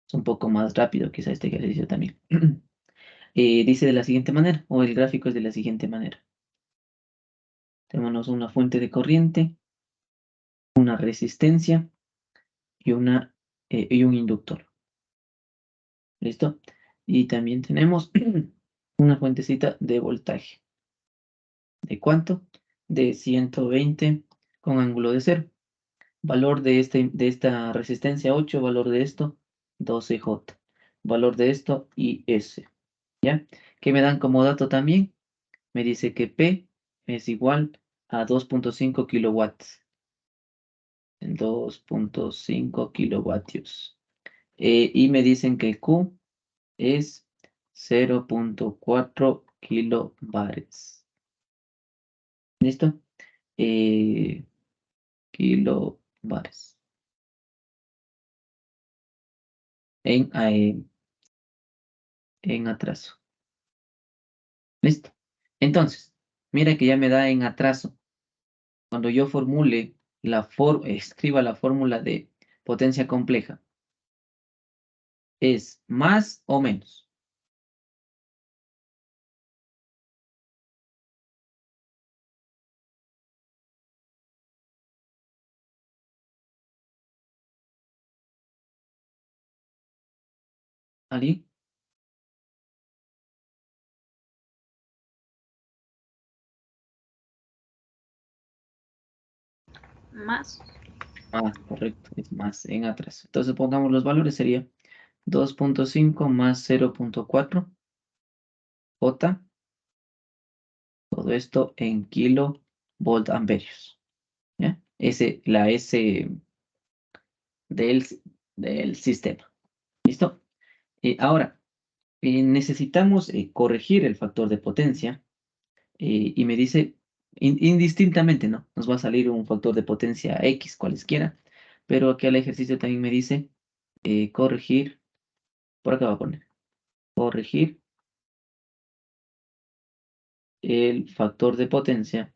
Es un poco más rápido quizá este ejercicio también. Dice de la siguiente manera, o el gráfico es de la siguiente manera. Tenemos una fuente de corriente, una resistencia y, y un inductor. ¿Listo? Y también tenemos una fuentecita de voltaje. ¿De cuánto? De 120 con ángulo de cero. Valor de esta resistencia 8, valor de esto 12J. Valor de esto IS. ¿Ya? ¿Qué me dan como dato también? Me dice que P es igual a 2,5 kilowatts. 2,5 kilovatios. Y me dicen que Q es 0,4 kilobares. ¿Listo? Eh, kilobares. En atraso. ¿Listo? Entonces, mira que ya me da en atraso. Cuando yo formule escriba la fórmula de potencia compleja, ¿es más o menos? ¿Ali? Más. Más, correcto, es más en atraso. Entonces pongamos los valores, sería 2,5 más 0,4 J, todo esto en kilovolt amperios. ¿Ya? La S del, del sistema. ¿Listo? Ahora, necesitamos corregir el factor de potencia y me dice indistintamente, ¿no? Nos va a salir un factor de potencia X, cualesquiera, pero aquí el ejercicio también me dice corregir Por acá va a poner. Corregir el factor de potencia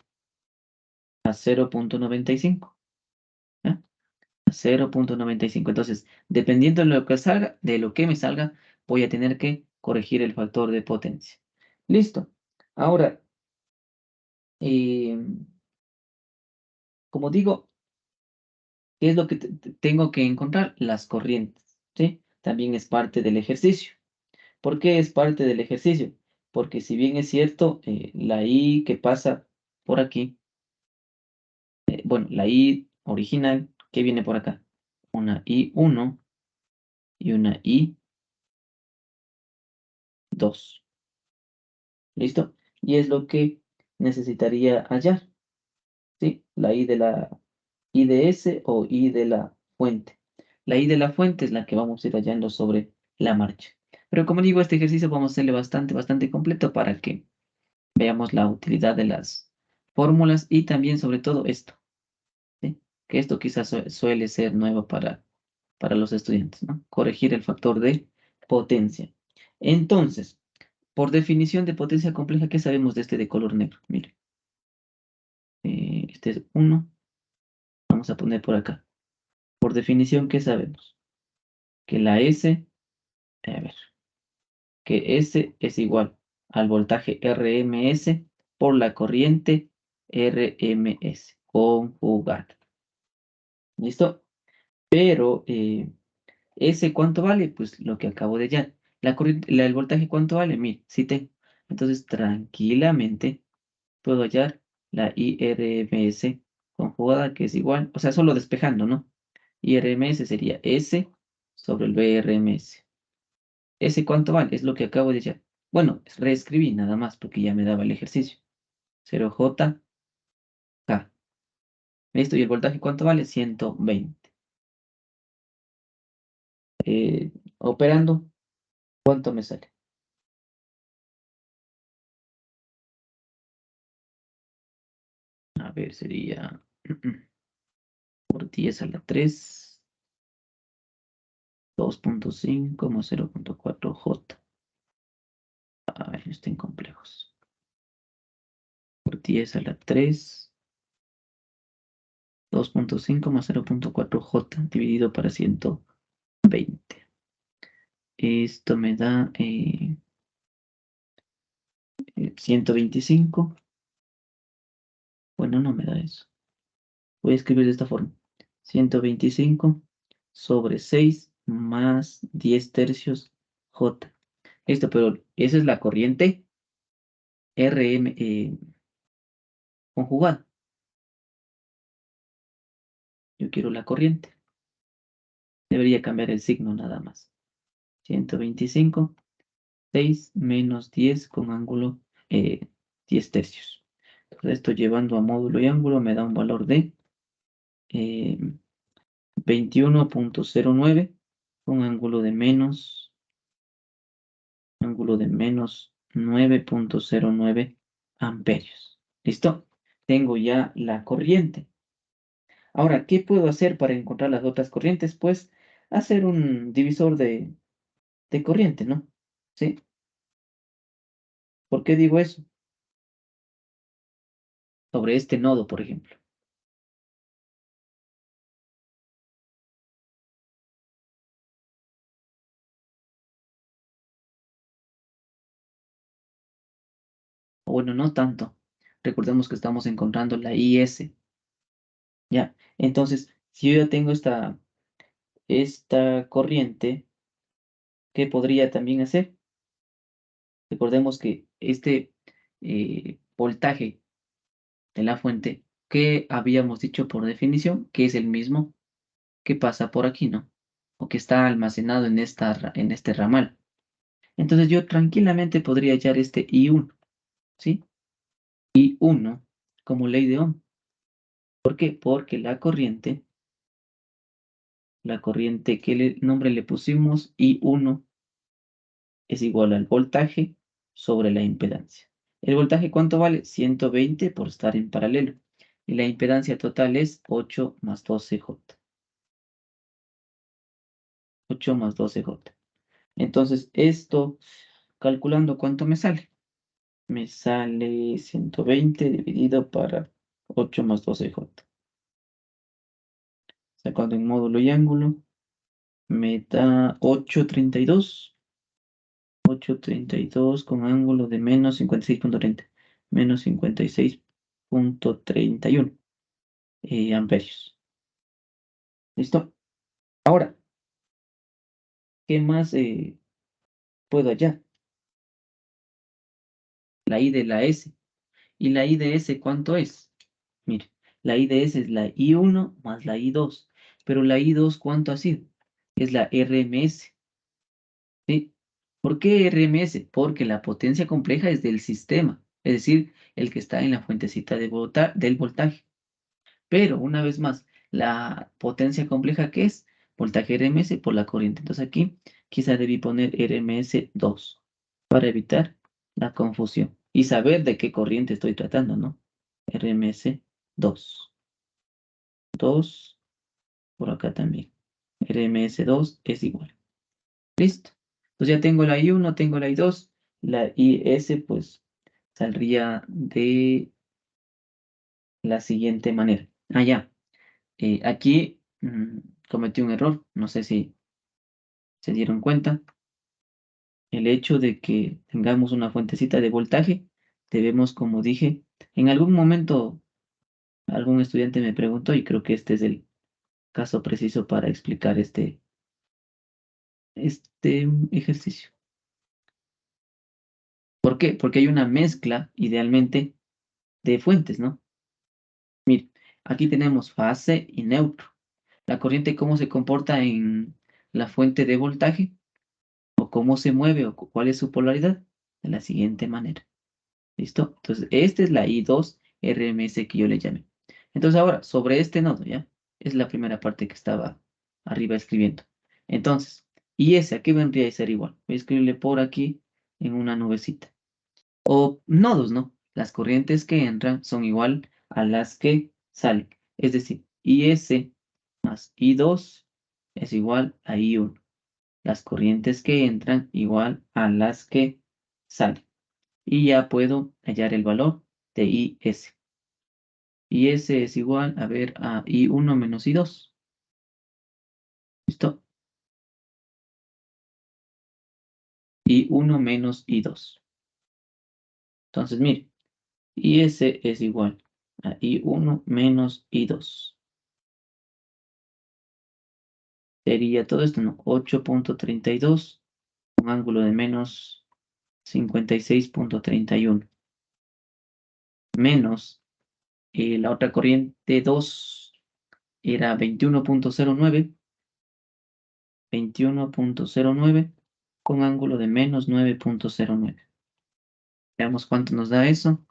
a 0.95. ¿Ya? A 0.95. Entonces, dependiendo de lo que salga, de lo que me salga, voy a tener que corregir el factor de potencia. Listo. Ahora, eh, como digo, ¿qué es lo que tengo que encontrar? Las corrientes, ¿sí? También es parte del ejercicio. ¿Por qué es parte del ejercicio? Porque si bien es cierto, la I que pasa por aquí, bueno, la I original, ¿qué viene por acá? Una I1 y una I2. ¿Listo? Y es lo que necesitaría hallar, ¿sí? La I de la I de S o I de la fuente. La I de la fuente es la que vamos a ir hallando sobre la marcha. Pero como digo, este ejercicio vamos a hacerle bastante completo para que veamos la utilidad de las fórmulas y también sobre todo esto, ¿sí? Que esto quizás suele ser nuevo para los estudiantes, ¿no? Corregir el factor de potencia. Entonces, por definición de potencia compleja, ¿qué sabemos de este de color negro? Mire, este es 1, vamos a poner por acá. Por definición, ¿qué sabemos? Que la S, a ver, que S es igual al voltaje RMS por la corriente RMS conjugada. ¿Listo? Pero, ¿ese cuánto vale? Pues lo que acabo de hallar. La corriente, el voltaje, ¿cuánto vale? Mil, sí tengo. Entonces, tranquilamente puedo hallar la IRMS conjugada, que es igual, o sea, solo despejando, ¿no? IRMS sería S sobre el BRMS. ¿Ese cuánto vale? Es lo que acabo de hallar. Bueno, reescribí nada más porque ya me daba el ejercicio. 0J K. ¿Listo? ¿Y el voltaje cuánto vale? 120. Operando, ¿cuánto me sale? A ver, sería por 10 a la 3, 2.5 más 0.4 J. A ver, no estén complejos. Por 10 a la 3, 2.5 más 0.4 J dividido para 120. Esto me da 125. Bueno, no me da eso. Voy a escribir de esta forma. 125 sobre 6 más 10 tercios J. Esto, pero esa es la corriente RM conjugada. Yo quiero la corriente. Debería cambiar el signo nada más. 125, 6 menos 10 con ángulo 10 tercios. Entonces, esto llevando a módulo y ángulo me da un valor de 21.09 con ángulo de menos 9.09 amperios. ¿Listo? Tengo ya la corriente. Ahora, ¿qué puedo hacer para encontrar las otras corrientes? Pues hacer un divisor de corriente, ¿no? ¿Sí? ¿Por qué digo eso? Sobre este nodo, por ejemplo. O bueno, no tanto. Recordemos que estamos encontrando la IS. ¿Ya? Entonces, si yo ya tengo esta corriente, ¿qué podría también hacer? Recordemos que este voltaje de la fuente que habíamos dicho por definición, que es el mismo que pasa por aquí, ¿no? O que está almacenado en este ramal. Entonces yo tranquilamente podría hallar este I1, ¿sí? I1 como ley de Ohm. ¿Por qué? Porque la corriente, ¿qué nombre le pusimos? I1 es igual al voltaje sobre la impedancia. ¿El voltaje cuánto vale? 120 por estar en paralelo. Y la impedancia total es 8 más 12J. 8 más 12J. Entonces, esto, calculando cuánto me sale. Me sale 120 dividido para 8 más 12J. Sacando en módulo y ángulo, me da 832. 832 con ángulo de menos 56,30. Menos 56,31 amperios. ¿Listo? Ahora, ¿qué más puedo hallar? La I de la S. ¿Y la I de S cuánto es? Mire, la I de S es la I1 más la I2. Pero la I2, ¿cuánto ha sido? Es la RMS. ¿Sí? ¿Por qué RMS? Porque la potencia compleja es del sistema, es decir, el que está en la fuentecita del voltaje. Pero, una vez más, la potencia compleja, ¿qué es? Voltaje RMS por la corriente. Entonces aquí quizá debí poner RMS 2 para evitar la confusión y saber de qué corriente estoy tratando, ¿no? RMS 2. 2 por acá también. RMS 2 es igual. Listo. Entonces ya tengo la I1, tengo la I2, la IS pues saldría de la siguiente manera. Ah, ya. Aquí cometí un error, no sé si se dieron cuenta. El hecho de que tengamos una fuentecita de voltaje, debemos, como dije, en algún momento algún estudiante me preguntó y creo que este es el caso preciso para explicar este ejercicio. ¿Por qué? Porque hay una mezcla, idealmente, de fuentes, ¿no? Mire, aquí tenemos fase y neutro. La corriente, ¿cómo se comporta en la fuente de voltaje? ¿O cómo se mueve? ¿O cuál es su polaridad? De la siguiente manera. ¿Listo? Entonces, esta es la I2 RMS que yo le llamé. Entonces, ahora, sobre este nodo, ¿ya? Es la primera parte que estaba arriba escribiendo. Entonces, IS, aquí vendría a ser igual. Voy a escribirle por aquí en una nubecita. O nodos, ¿no? Las corrientes que entran son igual a las que salen. Es decir, IS más I2 es igual a I1. Las corrientes que entran igual a las que salen. Y ya puedo hallar el valor de IS. IS es igual, a ver, a I1 menos I2. ¿Listo? I1 menos I2. Entonces, mire, IS es igual a I1 menos I2. Sería todo esto, ¿no? 8,32, un ángulo de menos 56,31. Menos la otra corriente 2 era 21,09. 21,09 con ángulo de menos 9,09. Veamos cuánto nos da eso.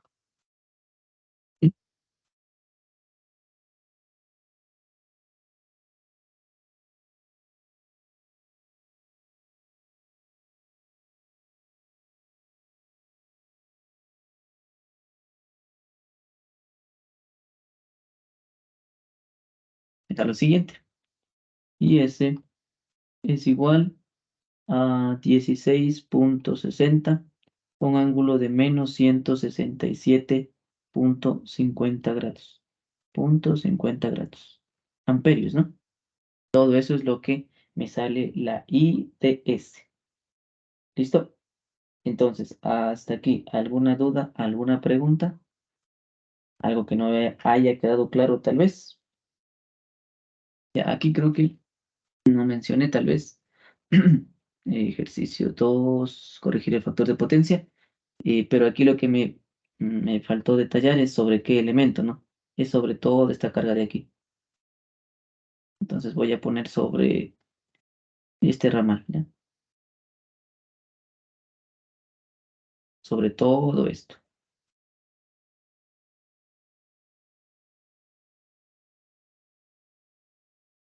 Está lo siguiente. Y ese es igual a 16,60 con ángulo de menos 167,50 grados. 50 grados. Amperios, ¿no? Todo eso es lo que me sale la ITS. ¿Listo? Entonces, hasta aquí, ¿alguna duda, alguna pregunta? ¿Algo que no haya quedado claro tal vez? Ya, aquí creo que no mencioné tal vez ejercicio 2, corregir el factor de potencia, pero aquí lo que me faltó detallar es sobre qué elemento, ¿no? Es sobre toda esta carga de aquí. Entonces voy a poner sobre este ramal, ¿ya? Sobre todo esto.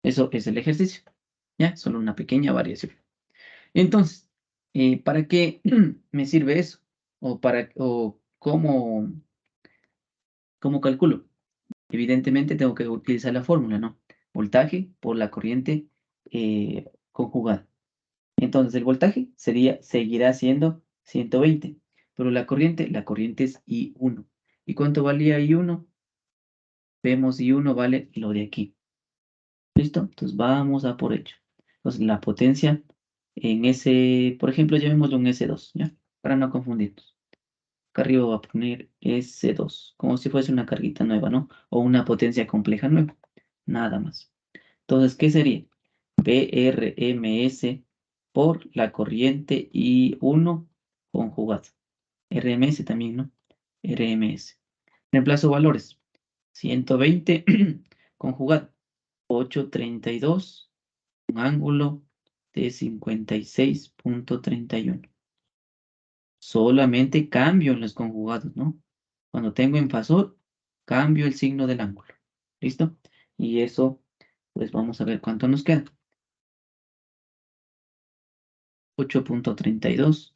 Eso es el ejercicio, ¿ya? Solo una pequeña variación. Entonces, ¿para qué me sirve eso? ¿O cómo calculo? Evidentemente tengo que utilizar la fórmula, ¿no? Voltaje por la corriente conjugada. Entonces el voltaje seguirá siendo 120, pero la corriente es I1. ¿Y cuánto valía I1? Vemos I1 vale lo de aquí. ¿Listo? Entonces vamos a por ello. Entonces la potencia en ese, por ejemplo, llamémoslo un S2, ¿ya? Para no confundirnos. Acá arriba voy a poner S2, como si fuese una carguita nueva, ¿no? O una potencia compleja nueva. Nada más. Entonces, ¿qué sería? PRMS por la corriente I1 conjugada. RMS también, ¿no? RMS. Reemplazo valores. 120 conjugado. 832, un ángulo de 56.31. Solamente cambio en los conjugados, ¿no? Cuando tengo invasor, cambio el signo del ángulo. ¿Listo? Y eso, pues vamos a ver cuánto nos queda. 8.32,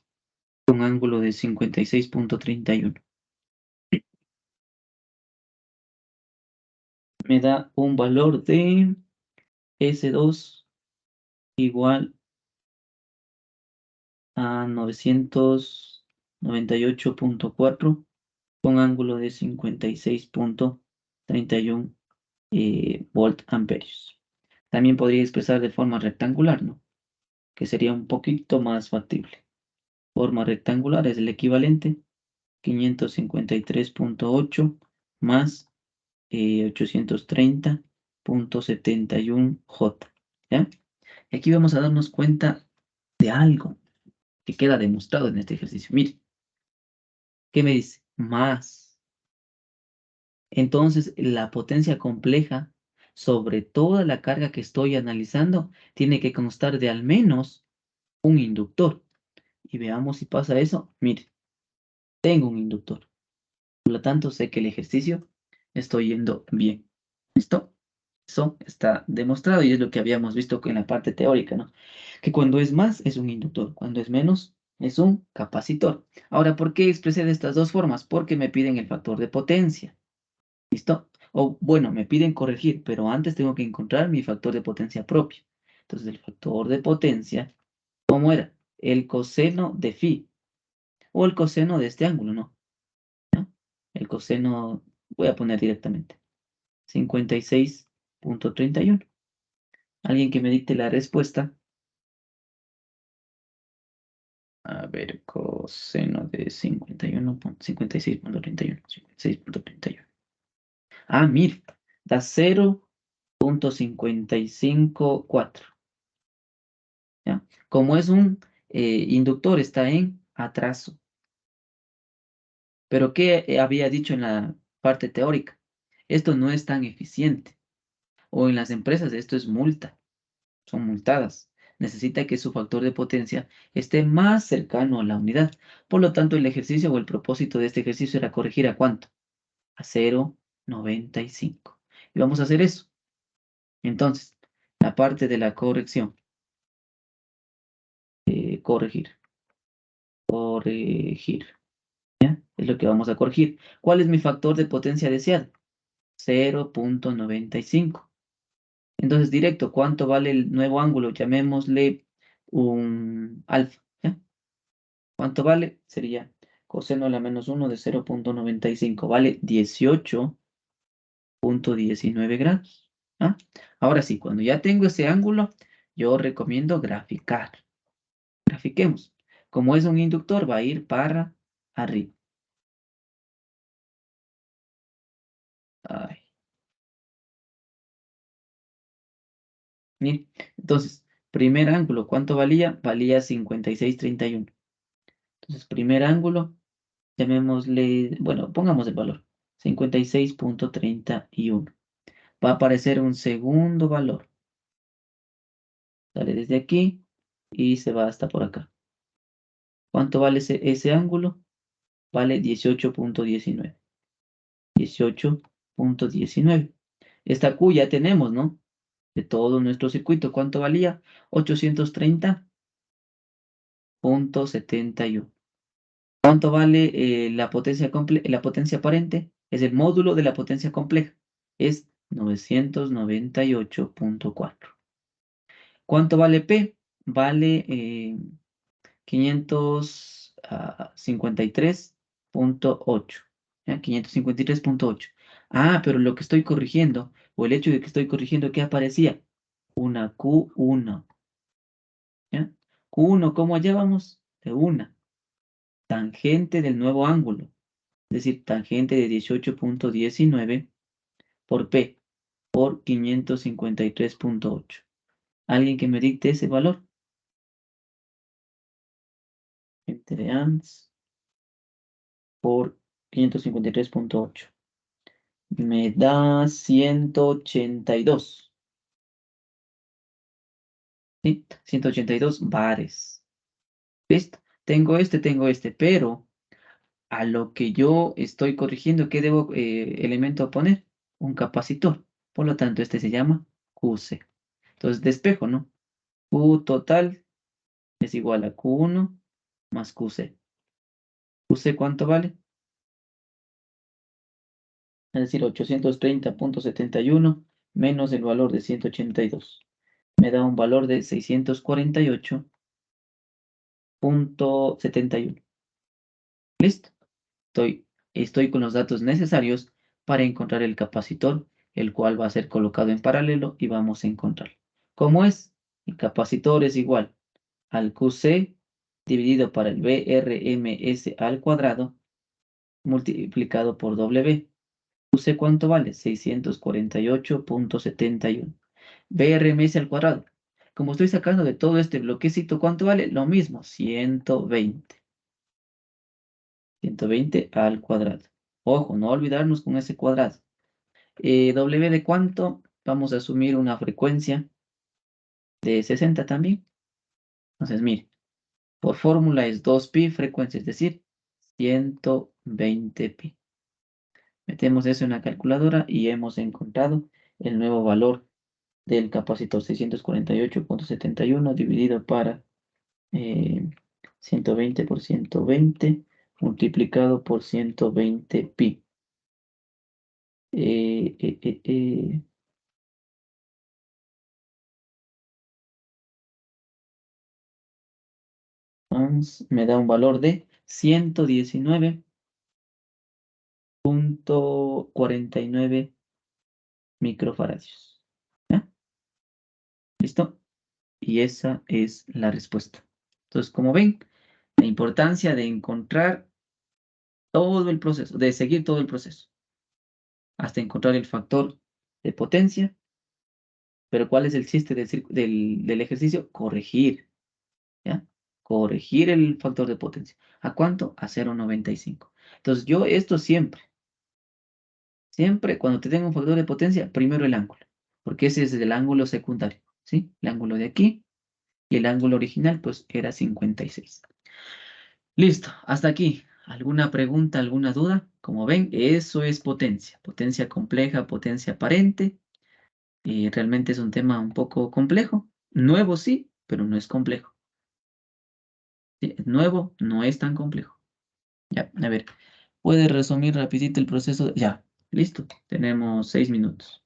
un ángulo de 56.31. Me da un valor de S2 igual a 998.4 con ángulo de 56.31 volt amperios. También podría expresar de forma rectangular, ¿no? Que sería un poquito más factible. Forma rectangular es el equivalente 553.8 más 830.71 J. ¿Ya? Y aquí vamos a darnos cuenta de algo que queda demostrado en este ejercicio. Mire, ¿qué me dice? Más. Entonces, la potencia compleja sobre toda la carga que estoy analizando tiene que constar de al menos un inductor. Y veamos si pasa eso. Mire, tengo un inductor. Por lo tanto, sé que el ejercicio estoy yendo bien. ¿Listo? Eso está demostrado y es lo que habíamos visto en la parte teórica, ¿no? Que cuando es más es un inductor, cuando es menos es un capacitor. Ahora, ¿por qué expresé de estas dos formas? Porque me piden el factor de potencia. ¿Listo? O bueno, me piden corregir, pero antes tengo que encontrar mi factor de potencia propio. Entonces, el factor de potencia, ¿cómo era? El coseno de phi o el coseno de este ángulo, ¿no? ¿No? El coseno, voy a poner directamente, 56.31. Alguien que me dicte la respuesta. A ver, coseno de 56.31. 56.31. Ah, mira, da 0.554. ¿Ya? Como es un inductor, está en atraso. Pero ¿qué había dicho en la parte teórica? Esto no es tan eficiente. O en las empresas esto es multa. Son multadas. Necesita que su factor de potencia esté más cercano a la unidad. Por lo tanto, el ejercicio o el propósito de este ejercicio era corregir ¿a cuánto? A 0.95. Y vamos a hacer eso. Entonces, la parte de la corrección. Corregir. Corregir. ¿Ya? Es lo que vamos a corregir. ¿Cuál es mi factor de potencia deseado? 0.95. Entonces, directo, ¿cuánto vale el nuevo ángulo? Llamémosle un alfa. ¿Ya? ¿Cuánto vale? Sería coseno a la menos 1 de 0.95. Vale 18.19 grados. ¿Ah? Ahora sí, cuando ya tengo ese ángulo, yo recomiendo graficar. Grafiquemos. Como es un inductor, va a ir para arriba. Ay. Bien. Entonces, primer ángulo, ¿cuánto valía? Valía 56.31. Entonces, primer ángulo, llamémosle, bueno, pongamos el valor, 56.31. Va a aparecer un segundo valor. Sale desde aquí y se va hasta por acá. ¿Cuánto vale ese ángulo? Vale 18.19. 18.19. Esta Q ya tenemos, ¿no? De todo nuestro circuito. ¿Cuánto valía? 830.71. ¿Cuánto vale la potencia aparente? Es el módulo de la potencia compleja. Es 998.4. ¿Cuánto vale P? vale 553.8. ¿Ya? 553.8. Ah, pero lo que estoy corrigiendo, o el hecho de que estoy corrigiendo, ¿qué aparecía? Una Q1. ¿Ya? Q1, ¿cómo hallábamos? De una. Tangente del nuevo ángulo. Es decir, tangente de 18.19 por P por 553.8. ¿Alguien que me dicte ese valor? Entre ANS por 553.8. Me da 182. ¿Sí? 182 bares. ¿Listo? Tengo este, pero a lo que yo estoy corrigiendo, ¿qué debo elemento poner? Un capacitor. Por lo tanto, este se llama QC. Entonces, despejo, ¿no? Q total es igual a Q1 más QC. ¿QC cuánto vale? Es decir, 830.71 menos el valor de 182. Me da un valor de 648.71. ¿Listo? Estoy con los datos necesarios para encontrar el capacitor, el cual va a ser colocado en paralelo y vamos a encontrarlo. ¿Cómo es? El capacitor es igual al QC dividido por el BRMS al cuadrado multiplicado por W. QC ¿cuánto vale? 648.71. BRMS al cuadrado. Como estoy sacando de todo este bloquecito, ¿cuánto vale? Lo mismo, 120. 120 al cuadrado. Ojo, no olvidarnos con ese cuadrado. W de cuánto, vamos a asumir una frecuencia de 60 también. Entonces, mire, por fórmula es 2pi frecuencia, es decir, 120pi. Metemos eso en la calculadora y hemos encontrado el nuevo valor del capacitor 648.71 dividido para 120 por 120 multiplicado por 120pi. Eh, eh, eh, eh, Me da un valor de 119.49 microfaradios. ¿Ya? ¿Listo? Y esa es la respuesta. Entonces, como ven, la importancia de encontrar todo el proceso, de seguir todo el proceso, hasta encontrar el factor de potencia. Pero ¿cuál es el chiste del ejercicio? Corregir, ¿ya? Corregir el factor de potencia. ¿A cuánto? A 0,95. Entonces, yo esto siempre cuando te tengo un factor de potencia, primero el ángulo, porque ese es el ángulo secundario, ¿sí? El ángulo de aquí y el ángulo original, pues era 56. Listo, hasta aquí. ¿Alguna pregunta, alguna duda? Como ven, eso es potencia. Potencia compleja, potencia aparente. Y realmente es un tema un poco complejo. Nuevo sí, pero no es complejo. Sí, es nuevo, no es tan complejo. Ya, a ver, ¿puedes resumir rapidito el proceso? Ya, listo. Tenemos 6 minutos.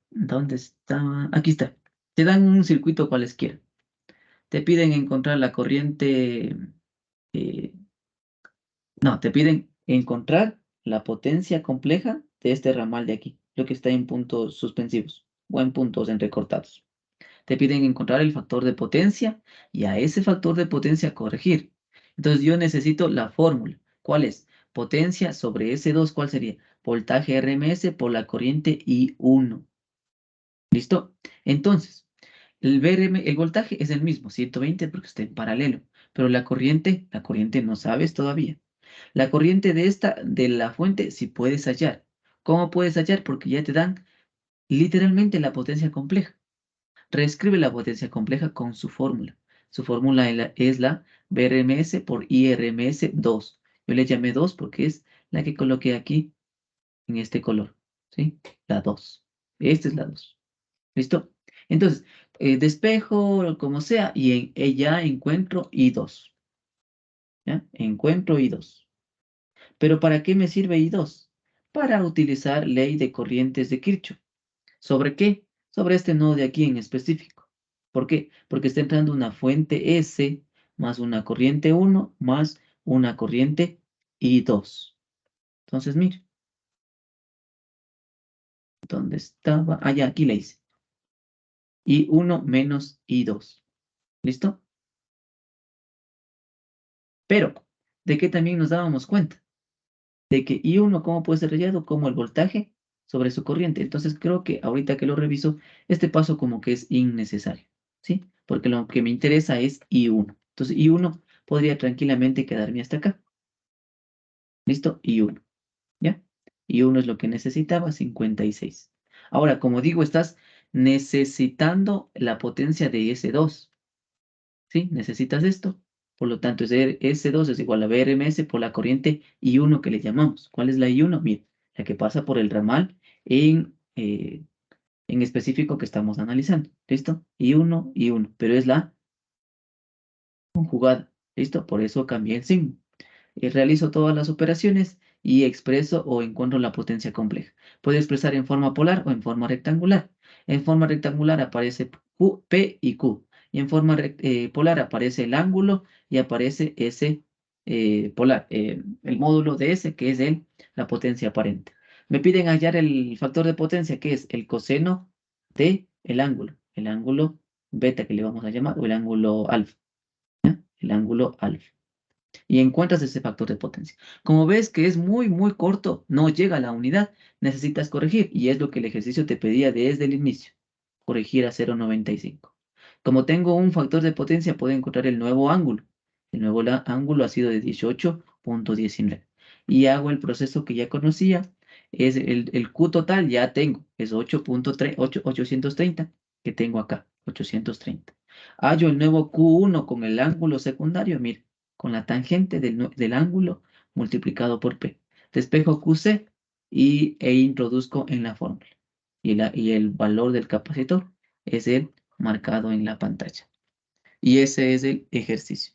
¿Dónde está? Aquí está. Te dan un circuito cualesquiera. Te piden encontrar la corriente. eh, no, te piden encontrar la potencia compleja de este ramal de aquí, lo que está en puntos suspensivos o en puntos entrecortados. Te piden encontrar el factor de potencia y a ese factor de potencia corregir. Entonces yo necesito la fórmula. ¿Cuál es? Potencia sobre S2, ¿cuál sería? Voltaje RMS por la corriente I1. ¿Listo? Entonces, el voltaje es el mismo, 120 porque está en paralelo, pero la corriente no sabes todavía. La corriente de la fuente, sí puedes hallar. ¿Cómo puedes hallar? Porque ya te dan literalmente la potencia compleja. Reescribe la potencia compleja con su fórmula. Su fórmula es la BRMS por IRMS 2. Yo le llamé 2 porque es la que coloqué aquí en este color. ¿Sí? La 2. Esta es la 2. ¿Listo? Entonces, despejo, como sea, y en ella encuentro I2. ¿Ya? Encuentro I2. ¿Pero para qué me sirve I2? Para utilizar ley de corrientes de Kirchhoff. ¿Sobre qué? Sobre este nodo de aquí en específico. ¿Por qué? Porque está entrando una fuente S más una corriente 1 más una corriente I2. Entonces, mire, ¿dónde estaba? Ah, ya, aquí le hice. I1 menos I2. ¿Listo? Pero, ¿de qué también nos dábamos cuenta? De que I1, ¿cómo puede ser rayado? Como el voltaje sobre su corriente. Entonces, creo que ahorita que lo reviso, este paso como que es innecesario, ¿sí? Porque lo que me interesa es I1. Entonces, I1 podría tranquilamente quedarme hasta acá. ¿Listo? I1. ¿Ya? I1 es lo que necesitaba, 56. Ahora, como digo, estás necesitando la potencia de S2. ¿Sí? Necesitas esto. Por lo tanto, S2 es igual a BRMS por la corriente I1 que le llamamos. ¿Cuál es la I1? Mira, la que pasa por el ramal en específico que estamos analizando. ¿Listo? I1, I1, pero es la conjugada. ¿Listo? Por eso cambié el signo. Realizo todas las operaciones y expreso o encuentro la potencia compleja. Puede expresar en forma polar o en forma rectangular. En forma rectangular aparece Q, P y Q. Y en forma polar aparece el ángulo y aparece S polar, el módulo de S, que es la potencia aparente. Me piden hallar el factor de potencia, que es el coseno de el ángulo beta que le vamos a llamar, o el ángulo alfa, ¿ya? El ángulo alfa y encuentras ese factor de potencia. Como ves que es muy, muy corto, no llega a la unidad, necesitas corregir y es lo que el ejercicio te pedía desde el inicio, corregir a 0,95. Como tengo un factor de potencia, puedo encontrar el nuevo ángulo. El nuevo ángulo ha sido de 18,19 y hago el proceso que ya conocía, es el Q total, ya tengo, es 830 que tengo acá, 830. Hallo el nuevo Q1 con el ángulo secundario, mira, con la tangente del ángulo multiplicado por P. Despejo QC e introduzco en la fórmula. Y el valor del capacitor es el marcado en la pantalla. Y ese es el ejercicio.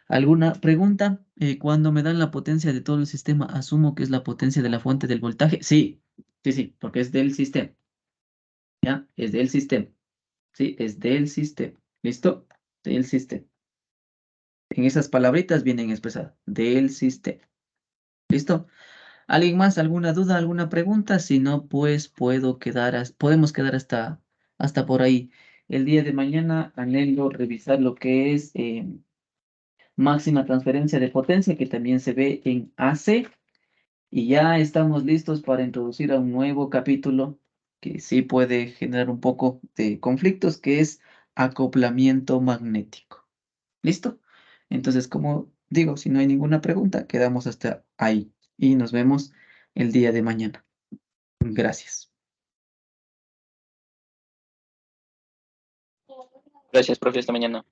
¿Alguna pregunta? Cuando me dan la potencia de todo el sistema, ¿asumo que es la potencia de la fuente del voltaje? Sí, sí, sí, porque es del sistema. ¿Ya? Es del sistema. Sí, es del sistema. ¿Listo? Del sistema. En esas palabritas vienen expresadas. Del sistema. ¿Listo? ¿Alguien más? ¿Alguna duda? ¿Alguna pregunta? Si no, pues podemos quedar hasta por ahí. El día de mañana anhelo revisar lo que es máxima transferencia de potencia, que también se ve en AC. Y ya estamos listos para introducir a un nuevo capítulo que sí puede generar un poco de conflictos, que es acoplamiento magnético. ¿Listo? Entonces, como digo, si no hay ninguna pregunta, quedamos hasta ahí y nos vemos el día de mañana. Gracias. Gracias, profe, hasta mañana.